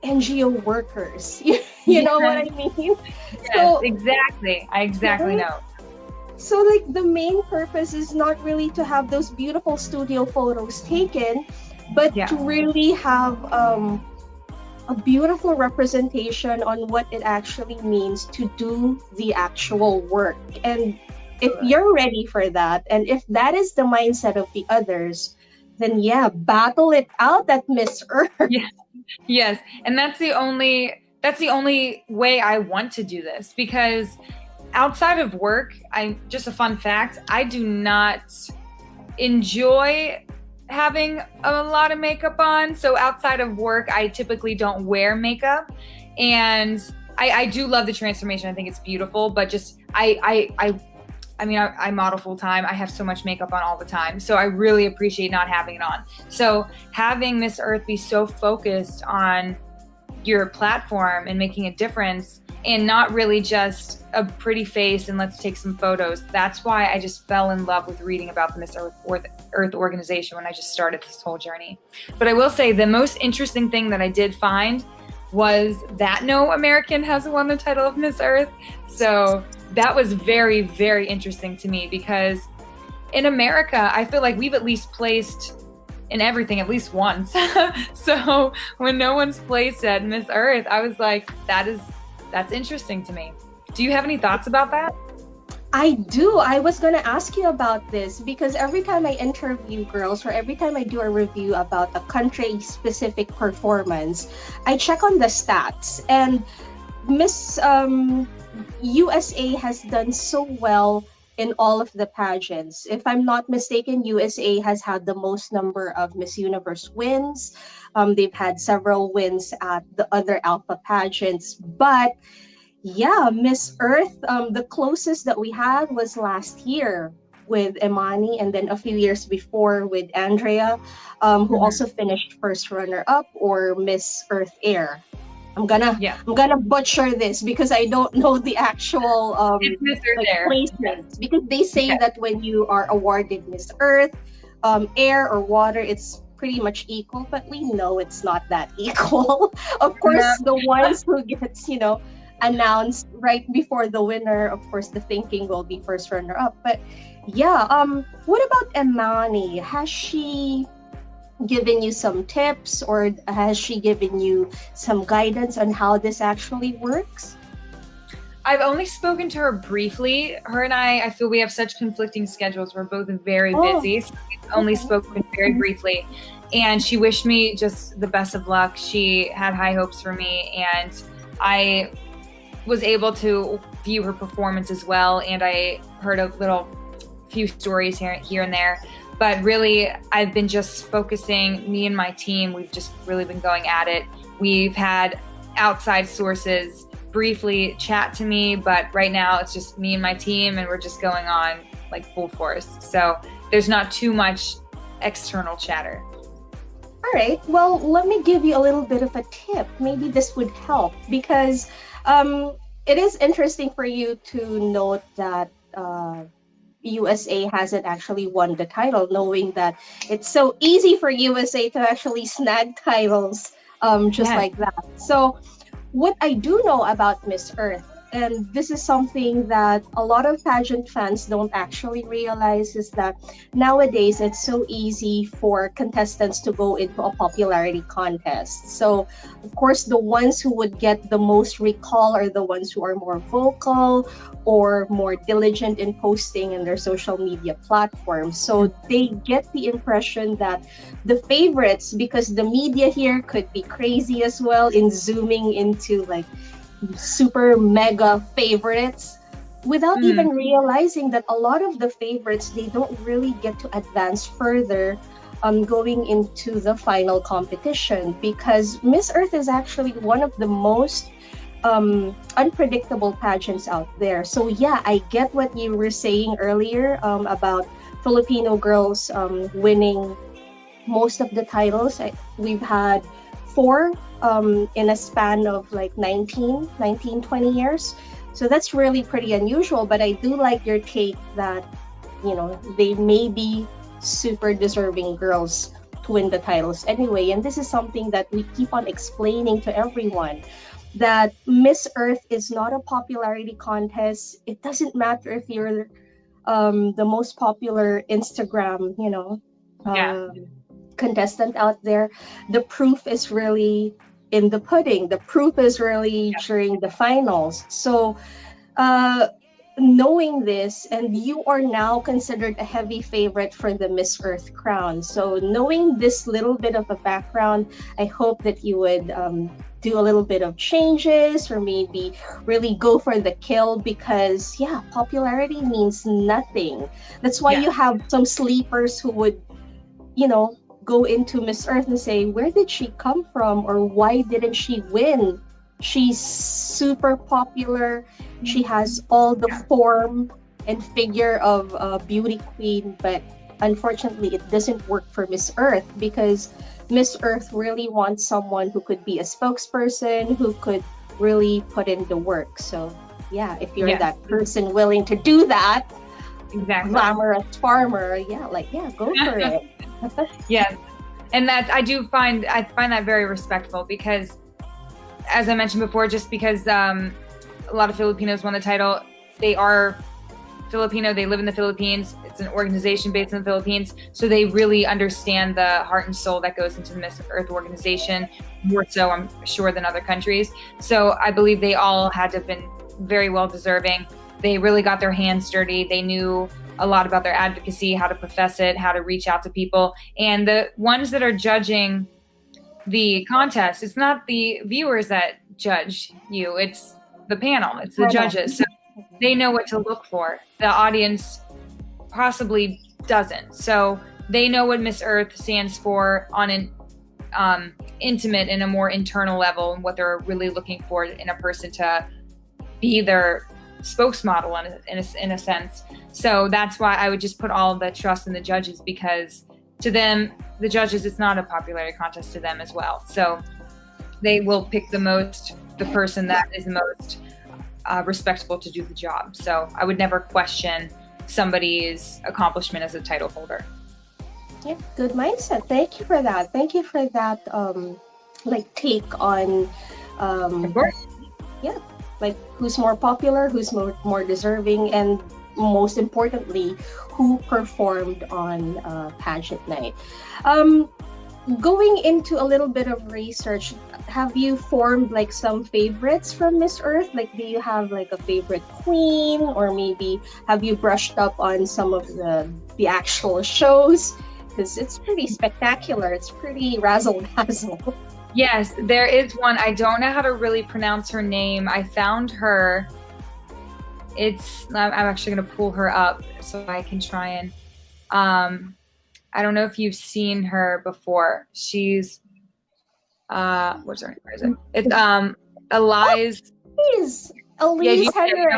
NGO workers. You know what I mean? Yes, so, exactly. I exactly know. So like the main purpose is not really to have those beautiful studio photos taken, but to really have a beautiful representation on what it actually means to do the actual work. And if you're ready for that, and if that is the mindset of the others, then battle it out at Miss Earth. Yes. And that's the only way I want to do this, because outside of work, just a fun fact, I do not enjoy having a lot of makeup on. So outside of work, I typically don't wear makeup. And I do love the transformation. I think it's beautiful, but just I model full time. I have so much makeup on all the time. So I really appreciate not having it on. So having Miss Earth be so focused on your platform and making a difference, and not really just a pretty face and let's take some photos. That's why I just fell in love with reading about the Miss Earth organization when I just started this whole journey. But I will say the most interesting thing that I did find was that no American has won the title of Miss Earth. So that was very, very interesting to me, because in America, I feel like we've at least placed in everything at least once. So when no one's placed at Miss Earth, I was like, that's interesting to me. Do you have any thoughts about that? I do. I was going to ask you about this, because every time I interview girls, or every time I do a review about a country-specific performance, I check on the stats. And Miss USA has done so well in all of the pageants. If I'm not mistaken, USA has had the most number of Miss Universe wins. They've had several wins at the other Alpha pageants. But Miss Earth, the closest that we had was last year with Imani, and then a few years before with Andrea, who also finished first runner-up, or Miss Earth Air. I'm gonna butcher this because I don't know the actual placements, because they say that when you are awarded Miss Earth, air or water, it's pretty much equal, but we know it's not that equal. Of No. course, the ones who gets, announced right before the winner, of course, the thinking will be first runner up. But yeah, what about Imani? Has she given you some tips, or has she given you some guidance on how this actually works? I've only spoken to her briefly. Her and I feel we have such conflicting schedules. We're both very busy. So we've only spoken very briefly. And she wished me just the best of luck. She had high hopes for me, and I was able to view her performance as well. And I heard a few stories here and there. But really, I've been just focusing, me and my team, we've just really been going at it. We've had outside sources briefly chat to me, but right now it's just me and my team, and we're just going on like full force. So there's not too much external chatter. All right. Well, let me give you a little bit of a tip. Maybe this would help, because it is interesting for you to note that USA hasn't actually won the title, knowing that it's so easy for USA to actually snag titles just like that. So what I do know about Miss Earth, and this is something that a lot of pageant fans don't actually realize, is that nowadays it's so easy for contestants to go into a popularity contest. So, of course, the ones who would get the most recall are the ones who are more vocal or more diligent in posting in their social media platforms. So they get the impression that the favorites, because the media here could be crazy as well in zooming into like super mega favorites, without even realizing that a lot of the favorites, they don't really get to advance further going into the final competition, because Miss Earth is actually one of the most unpredictable pageants out there. So yeah, I get what you were saying earlier about Filipino girls winning most of the titles. We've had 4 in a span of like 19, 20 years. So that's really pretty unusual, but I do like your take that, they may be super deserving girls to win the titles anyway. And this is something that we keep on explaining to everyone, that Miss Earth is not a popularity contest. It doesn't matter if you're the most popular Instagram, contestant out there. The proof is really in the pudding. The proof is really during the finals. So knowing this, and you are now considered a heavy favorite for the Miss Earth crown. So knowing this little bit of a background, I hope that you would do a little bit of changes, or maybe really go for the kill, because popularity means nothing. That's why you have some sleepers who would, go into Miss Earth and say, where did she come from, or why didn't she win? She's super popular. She has all the form and figure of a beauty queen, but unfortunately it doesn't work for Miss Earth, because Miss Earth really wants someone who could be a spokesperson, who could really put in the work. So if you're that person willing to do that, glamorous farmer, go for it. Yes. And that I find that very respectful, because as I mentioned before, just because a lot of Filipinos won the title, they are Filipino, they live in the Philippines, it's an organization based in the Philippines, so they really understand the heart and soul that goes into the Miss Earth organization, more so I'm sure than other countries. So I believe they all had to have been very well deserving. They really got their hands dirty. They knew a lot about their advocacy, how to profess it, how to reach out to people. And the ones that are judging the contest, it's not the viewers that judge you, it's the panel, it's the judges. So they know what to look for. The audience possibly doesn't. So they know what Miss Earth stands for on an intimate and a more internal level, and what they're really looking for in a person to be their spokesmodel in a sense. So that's why I would just put all the trust in the judges, because to them, the judges, it's not a popularity contest to them as well. So they will pick the person that is the most respectable to do the job. So I would never question somebody's accomplishment as a title holder. Yeah, good mindset. Thank you for that. Thank you for that like take on Of um course. yeah, like who's more popular, who's more deserving, and most importantly, who performed on pageant night. Um, Going into a little bit of research, have you formed like some favorites from Miss Earth? Like, do you have like a favorite queen, or maybe have you brushed up on some of the actual shows? Because it's pretty spectacular. It's pretty razzle dazzle. Yes, there is one. I don't know how to really pronounce her name. I found her. I'm actually going to pull her up so I can try and, I don't know if you've seen her before. She's, what's her name? Where is it? It's, Eliz. Please, Yeah, Elise Henrik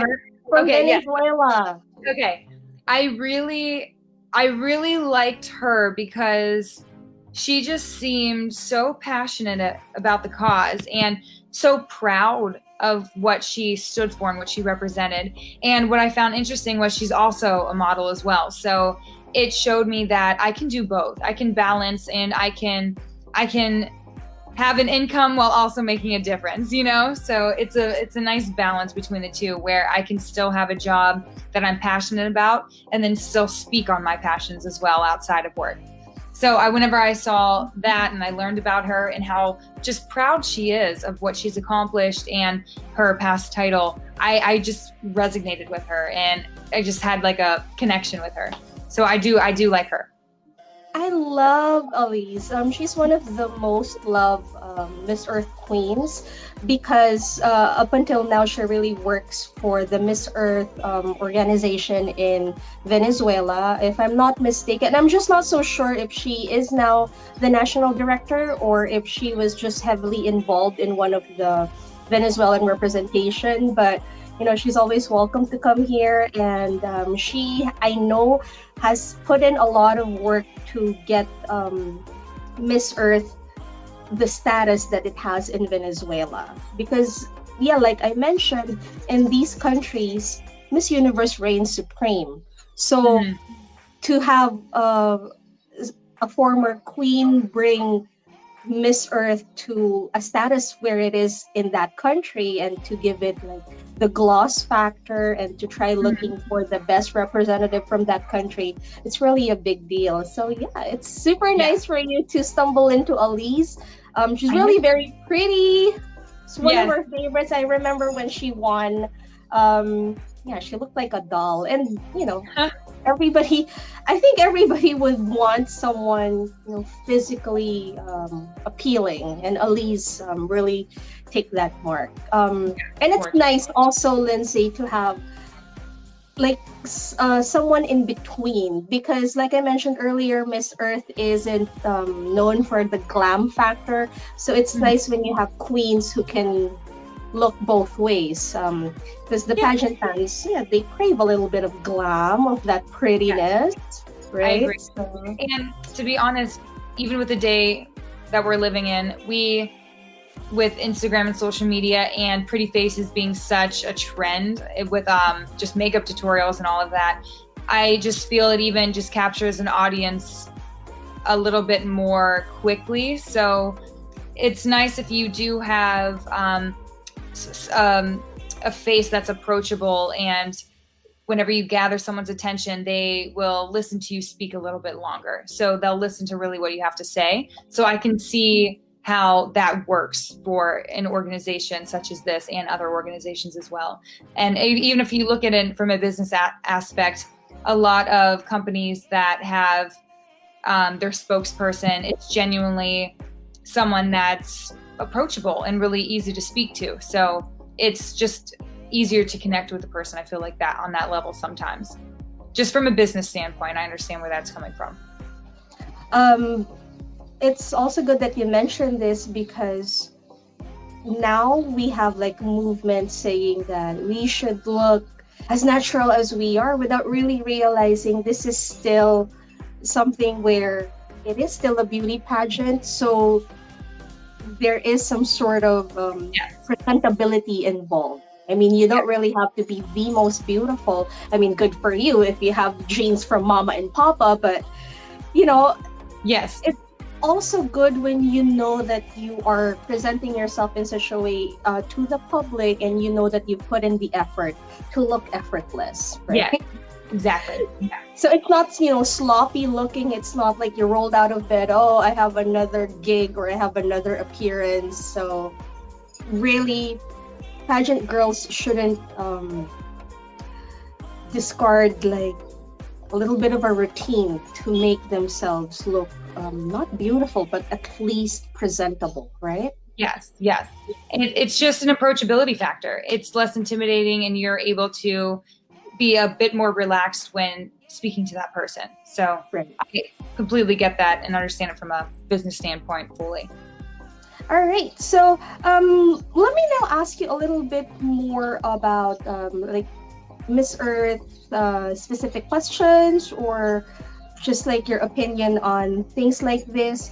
from okay, yeah. Venezuela. Okay. I really liked her because she just seemed so passionate about the cause and so proud of what she stood for and what she represented. And what I found interesting was she's also a model as well. So it showed me that I can do both. I can balance, and I can have an income while also making a difference, you know? So it's a nice balance between the two, where I can still have a job that I'm passionate about and then still speak on my passions as well outside of work. So whenever I saw that and I learned about her and how just proud she is of what she's accomplished and her past title, I just resonated with her, and I just had like a connection with her. So I do like her. I love Elise. She's one of the most loved Miss Earth queens, because up until now she really works for the Miss Earth organization in Venezuela, if I'm not mistaken. I'm just not so sure if she is now the national director or if she was just heavily involved in one of the Venezuelan representation. But you know, she's always welcome to come here, and she, I know, has put in a lot of work to get Miss Earth the status that it has in Venezuela. Because, yeah, like I mentioned, in these countries, Miss Universe reigns supreme. So to have a former queen bring Miss Earth to a status where it is in that country, and to give it like the gloss factor, and to try looking for the best representative from that country, it's really a big deal. So yeah, it's super nice for you to stumble into Elise. She's really very pretty. It's one of her favorites. I remember when she won. Yeah, she looked like a doll, and you know, I think everybody would want someone, you know, physically appealing, and Elise really take that mark. And it's nice also, Lindsay, to have like someone in between, because like I mentioned earlier, Miss Earth isn't known for the glam factor, so it's nice when you have queens who can look both ways, because the pageant fans, they crave a little bit of glam, of that prettiness, right? I agree. So. And to be honest, even with the day that we're living in, with Instagram and social media and pretty faces being such a trend, with just makeup tutorials and all of that, I just feel it even just captures an audience a little bit more quickly. So it's nice if you do have a face that's approachable, and whenever you gather someone's attention, they will listen to you speak a little bit longer. So they'll listen to really what you have to say. So I can see how that works for an organization such as this, and other organizations as well. And even if you look at it from a business aspect, a lot of companies that have their spokesperson, it's genuinely someone that's approachable and really easy to speak to. So it's just easier to connect with the person. I feel like that on that level sometimes. Just from a business standpoint, I understand where that's coming from. It's also good that you mentioned this, because now we have like movements saying that we should look as natural as we are, without really realizing this is still something where it is still a beauty pageant. So there is some sort of presentability involved. I mean, you don't really have to be the most beautiful. I mean, good for you if you have genes from mama and papa, but you know, Yes. It's also good when you know that you are presenting yourself in such a way to the public, and you know that you put in the effort to look effortless, right? Yeah, exactly. Yeah. So it's not, sloppy looking. It's not like you rolled out of bed, oh, I have another gig or I have another appearance. So really, pageant girls shouldn't discard like a little bit of a routine to make themselves look not beautiful, but at least presentable, right? Yes, yes. And it's just an approachability factor. It's less intimidating, and you're able to be a bit more relaxed when speaking to that person. So Right. I completely get that and understand it from a business standpoint fully. All right. So let me now ask you a little bit more about like Miss Earth specific questions, or just like your opinion on things like this.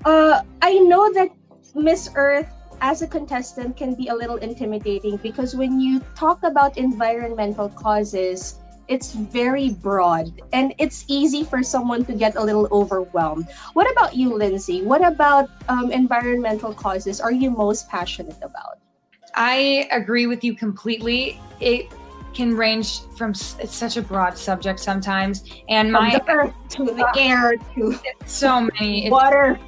I know that Miss Earth as a contestant can be a little intimidating, because when you talk about environmental causes, it's very broad and it's easy for someone to get a little overwhelmed. What about you, Lindsey? What about environmental causes are you most passionate about? I agree with you completely. It can range from, it's such a broad subject sometimes, and From the earth to the air to so many water.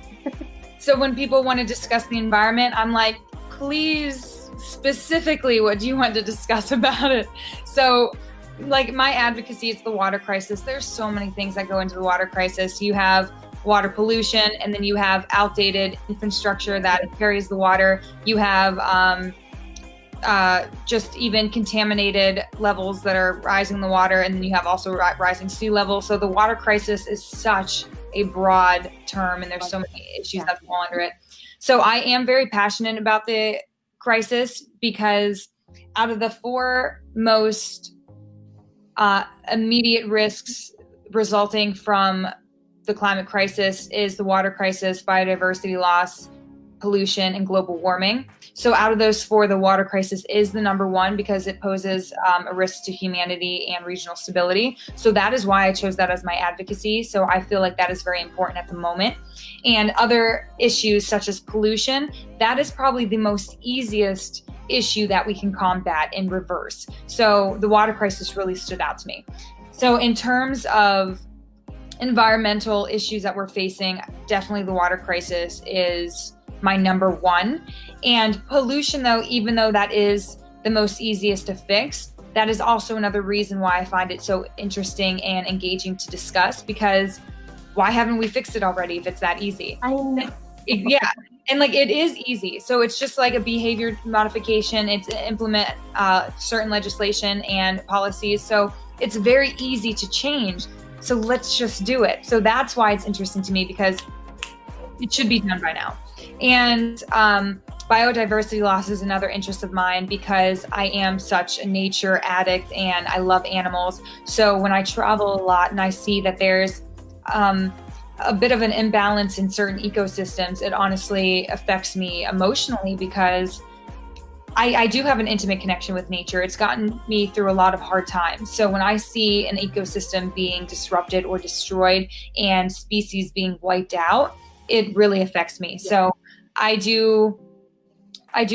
So when people want to discuss the environment, I'm like, please, specifically, what do you want to discuss about it? So like my advocacy is the water crisis. There's so many things that go into the water crisis. You have water pollution, and then you have outdated infrastructure that carries the water. You have just even contaminated levels that are rising in the water, and then you have also rising sea level. So the water crisis is such a broad term, and there's so many issues that fall under it. So I am very passionate about the crisis, because out of the four most immediate risks resulting from the climate crisis is the water crisis, biodiversity loss, pollution, and global warming. So out of those four, the water crisis is the number one, because it poses a risk to humanity and regional stability. So that is why I chose that as my advocacy. So I feel like that is very important at the moment. And other issues such as pollution, that is probably the most easiest issue that we can combat in reverse. So the water crisis really stood out to me. So in terms of environmental issues that we're facing, definitely the water crisis is my number one. And pollution, though, even though that is the most easiest to fix, that is also another reason why I find it so interesting and engaging to discuss, because why haven't we fixed it already if it's that easy? I know. Yeah. And like, it is easy. So it's just like a behavior modification. It's to implement certain legislation and policies. So it's very easy to change. So let's just do it. So that's why it's interesting to me, because it should be done by now. And biodiversity loss is another interest of mine, because I am such a nature addict and I love animals. So when I travel a lot and I see that there's a bit of an imbalance in certain ecosystems, it honestly affects me emotionally, because I do have an intimate connection with nature. It's gotten me through a lot of hard times. So when I see an ecosystem being disrupted or destroyed and species being wiped out, it really affects me. Yeah. So I do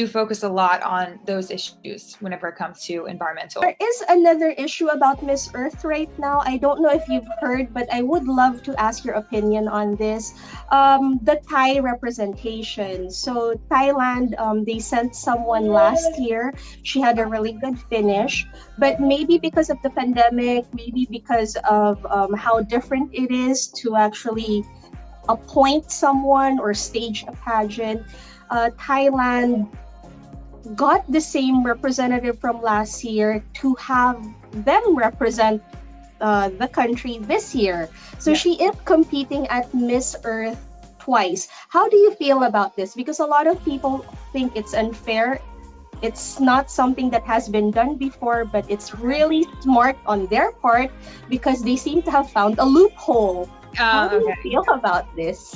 focus a lot on those issues whenever it comes to environmental. There is another issue about Miss Earth right now. I don't know if you've heard, but I would love to ask your opinion on this. The Thai representation. So Thailand, they sent someone last year. She had a really good finish, but maybe because of the pandemic, maybe because of how different it is to actually appoint someone or stage a pageant, Thailand got the same representative from last year to have them represent the country this year. So she is competing at Miss Earth twice. How do you feel about this? Because a lot of people think it's unfair. It's not something that has been done before, but it's really smart on their part, because they seem to have found a loophole. How do you feel about this?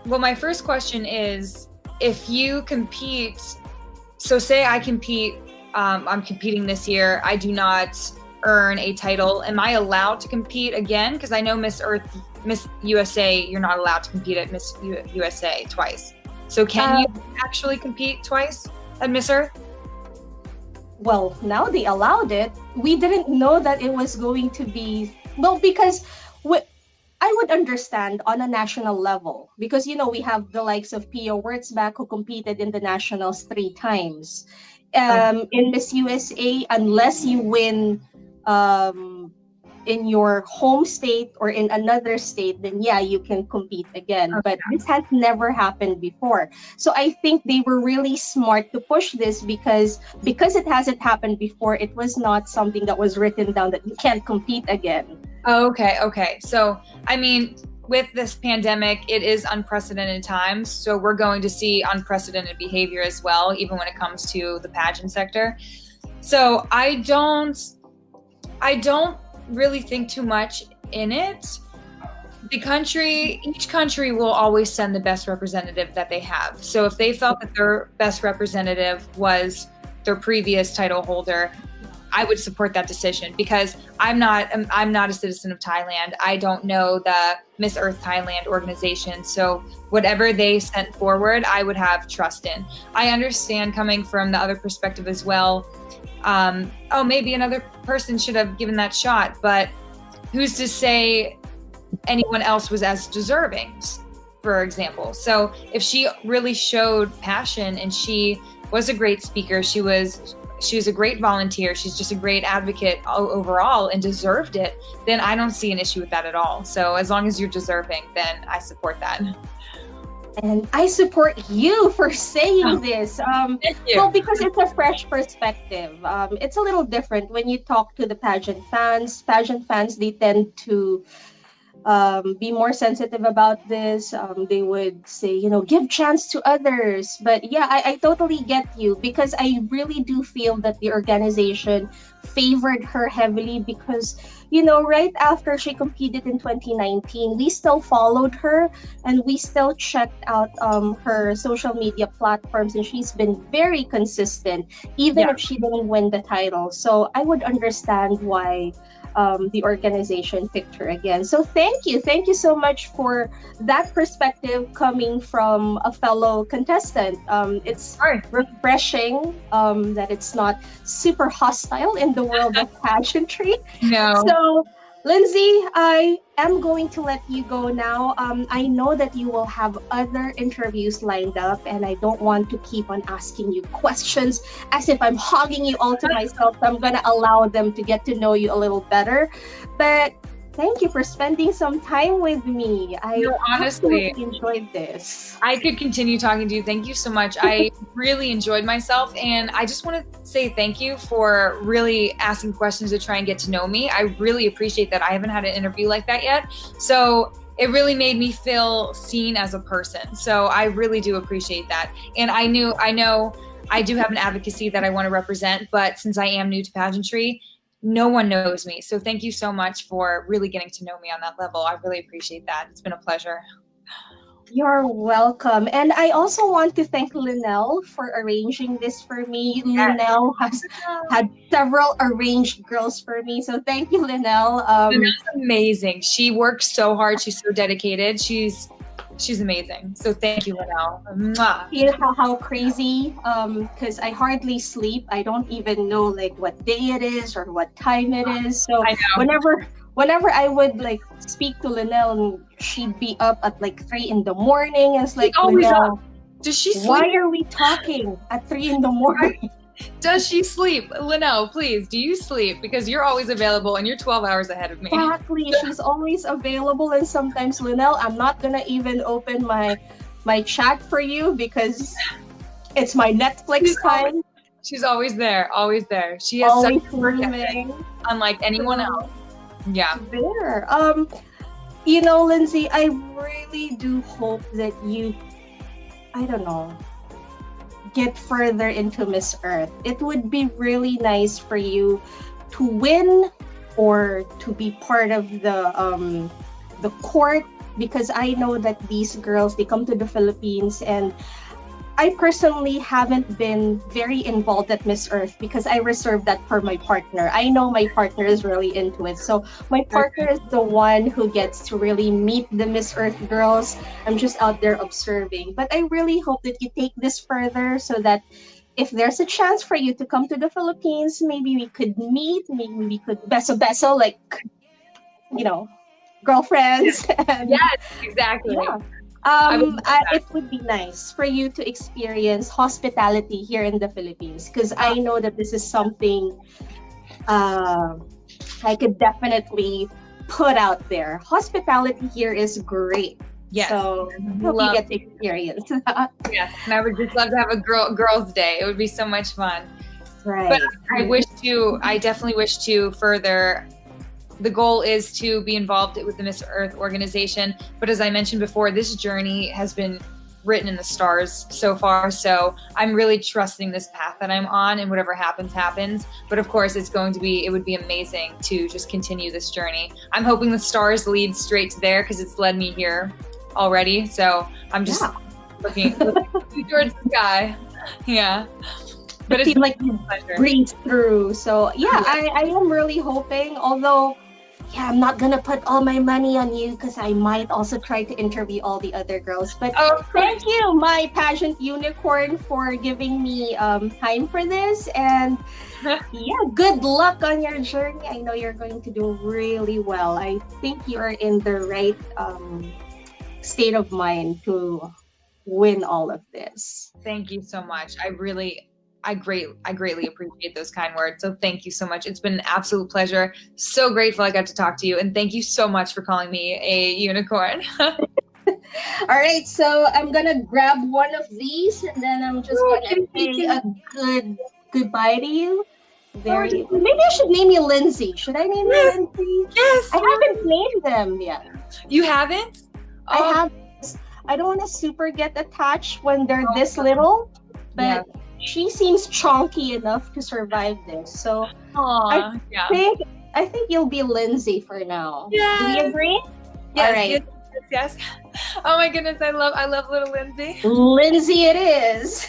Well, my first question is, if you compete, so say I compete, I'm competing this year, I do not earn a title. Am I allowed to compete again? Because I know Miss Earth Miss USA, you're not allowed to compete at Miss USA twice. So can you actually compete twice at Miss Earth? Well, now they allowed it. We didn't know that it was going to be, well, because I would understand on a national level, because we have the likes of Pia Wurtzbach who competed in the nationals 3 times. In Miss USA, unless you win in your home state or in another state, then yeah, you can compete again. But this has never happened before. So I think they were really smart to push this because it hasn't happened before. It was not something that was written down that you can't compete again. Okay. So, I mean, with this pandemic, it is unprecedented times. So we're going to see unprecedented behavior as well, even when it comes to the pageant sector. So I don't really think too much in it. Each country will always send the best representative that they have. So if they felt that their best representative was their previous title holder, I would support that decision, because I'm not a citizen of Thailand. I don't know the Miss Earth Thailand organization. So whatever they sent forward, I would have trust in. I understand coming from the other perspective as well. Maybe another person should have given that shot, but who's to say anyone else was as deserving, for example? So if she really showed passion and she was a great speaker, she was a great volunteer, she's just a great advocate overall and deserved it, then I don't see an issue with that at all. So as long as you're deserving, then I support that. And I support you for saying this. Thank you. Well, because it's a fresh perspective. It's a little different when you talk to the pageant fans. Pageant fans, they tend to be more sensitive about this. They would say, give chance to others. But yeah, I totally get you, because I really do feel that the organization favored her heavily because, right after she competed in 2019, we still followed her and we still checked out her social media platforms, and she's been very consistent, even if she didn't win the title. So I would understand why the organization picked her again. So thank you so much for that perspective coming from a fellow contestant. It's refreshing that it's not super hostile in the world of pageantry. No. So Lindsey, I am going to let you go now. I know that you will have other interviews lined up, and I don't want to keep on asking you questions as if I'm hogging you all to myself. So I'm going to allow them to get to know you a little better. But thank you for spending some time with me. I honestly enjoyed this. I could continue talking to you. Thank you so much. I really enjoyed myself, and I just want to say thank you for really asking questions to try and get to know me. I really appreciate that. I haven't had an interview like that yet. So it really made me feel seen as a person. So I really do appreciate that. And I know I do have an advocacy that I want to represent, but since I am new to pageantry, no one knows me. So thank you so much for really getting to know me on that level. I really appreciate that. It's been a pleasure. You're welcome. And I also want to thank Lynelle for arranging this for me. Lynelle has had several arranged girls for me. So thank you, Lynelle. Lynelle's amazing. She works so hard. She's so dedicated. She's amazing. So thank you, Lynelle. Mwah. You know how crazy, because I hardly sleep. I don't even know what day it is or what time it is. So whenever I would speak to Lynelle, she'd be up at 3 in the morning. It's always up. Does she sleep? Why are we talking at 3 in the morning? Does she sleep? Lynelle, please, do you sleep? Because you're always available and you're 12 hours ahead of me. Exactly. She's always available, and sometimes, Lynelle, I'm not gonna even open my chat for you because it's my Netflix time. She's always there, always there. She has always such work ethic, unlike anyone else. Yeah. There. Lindsey, I really do hope that you, I don't know, get further into Miss Earth. It would be really nice for you to win or to be part of the court, because I know that these girls, they come to the Philippines and I personally haven't been very involved at Miss Earth because I reserved that for my partner. I know my partner is really into it. So my partner is the one who gets to really meet the Miss Earth girls. I'm just out there observing. But I really hope that you take this further so that if there's a chance for you to come to the Philippines, maybe we could meet, maybe we could beso, like, you know, girlfriends. And Yes, exactly. yeah. It would be nice for you to experience hospitality here in the Philippines because I know that this is something I could definitely put out there. Hospitality here is great. Yes. So hope you get to experience that. Yes, and I would just love to have a girls' day. It would be so much fun. Right. But I definitely wish to further. The goal is to be involved with the Miss Earth organization. But as I mentioned before, this journey has been written in the stars so far. So I'm really trusting this path that I'm on, and whatever happens, happens. But of course, it would be amazing to just continue this journey. I'm hoping the stars lead straight to there because it's led me here already. So I'm just looking towards the sky. Yeah. But it's like you breathe through. So yeah, I am really hoping, although I'm not gonna put all my money on you because I might also try to interview all the other girls. But thank you, my pageant unicorn, for giving me time for this. And good luck on your journey. I know you're going to do really well. I think you are in the right state of mind to win all of this. Thank you so much. I greatly appreciate those kind words. So thank you so much. It's been an absolute pleasure. So grateful I got to talk to you. And thank you so much for calling me a unicorn. All right. So I'm going to grab one of these and then I'm just going to say a good goodbye to you. Maybe I should name you Lindsey. Should I name you Lindsey? Yes. I haven't named them yet. You haven't? I have. I don't want to super get attached when they're this little, but she seems chunky enough to survive this. So I think you'll be Lindsey for now. Yes. Do we agree? Yes, all right. Yes. Oh my goodness, I love little Lindsey. Lindsey it is.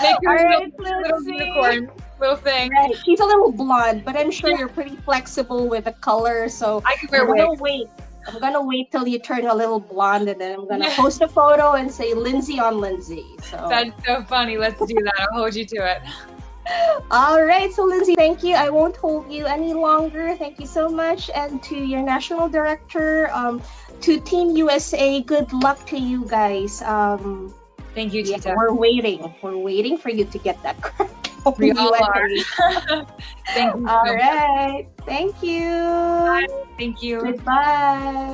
Make her little unicorn, little thing. Right. She's a little blonde, but I'm sure you're pretty flexible with the color. So I can wear wigs. I'm gonna wait till you turn a little blonde, and then I'm gonna post a photo and say Lindsey on Lindsey. So that's so funny. Let's do that. I'll hold you to it. All right, so Lindsey, thank you. I won't hold you any longer. Thank you so much, and to your national director, to Team USA, good luck to you guys. Thank you, Tita. We're waiting for you to get that crown. We all are. Thank you. All right. Thank you. Bye. Thank you. Goodbye.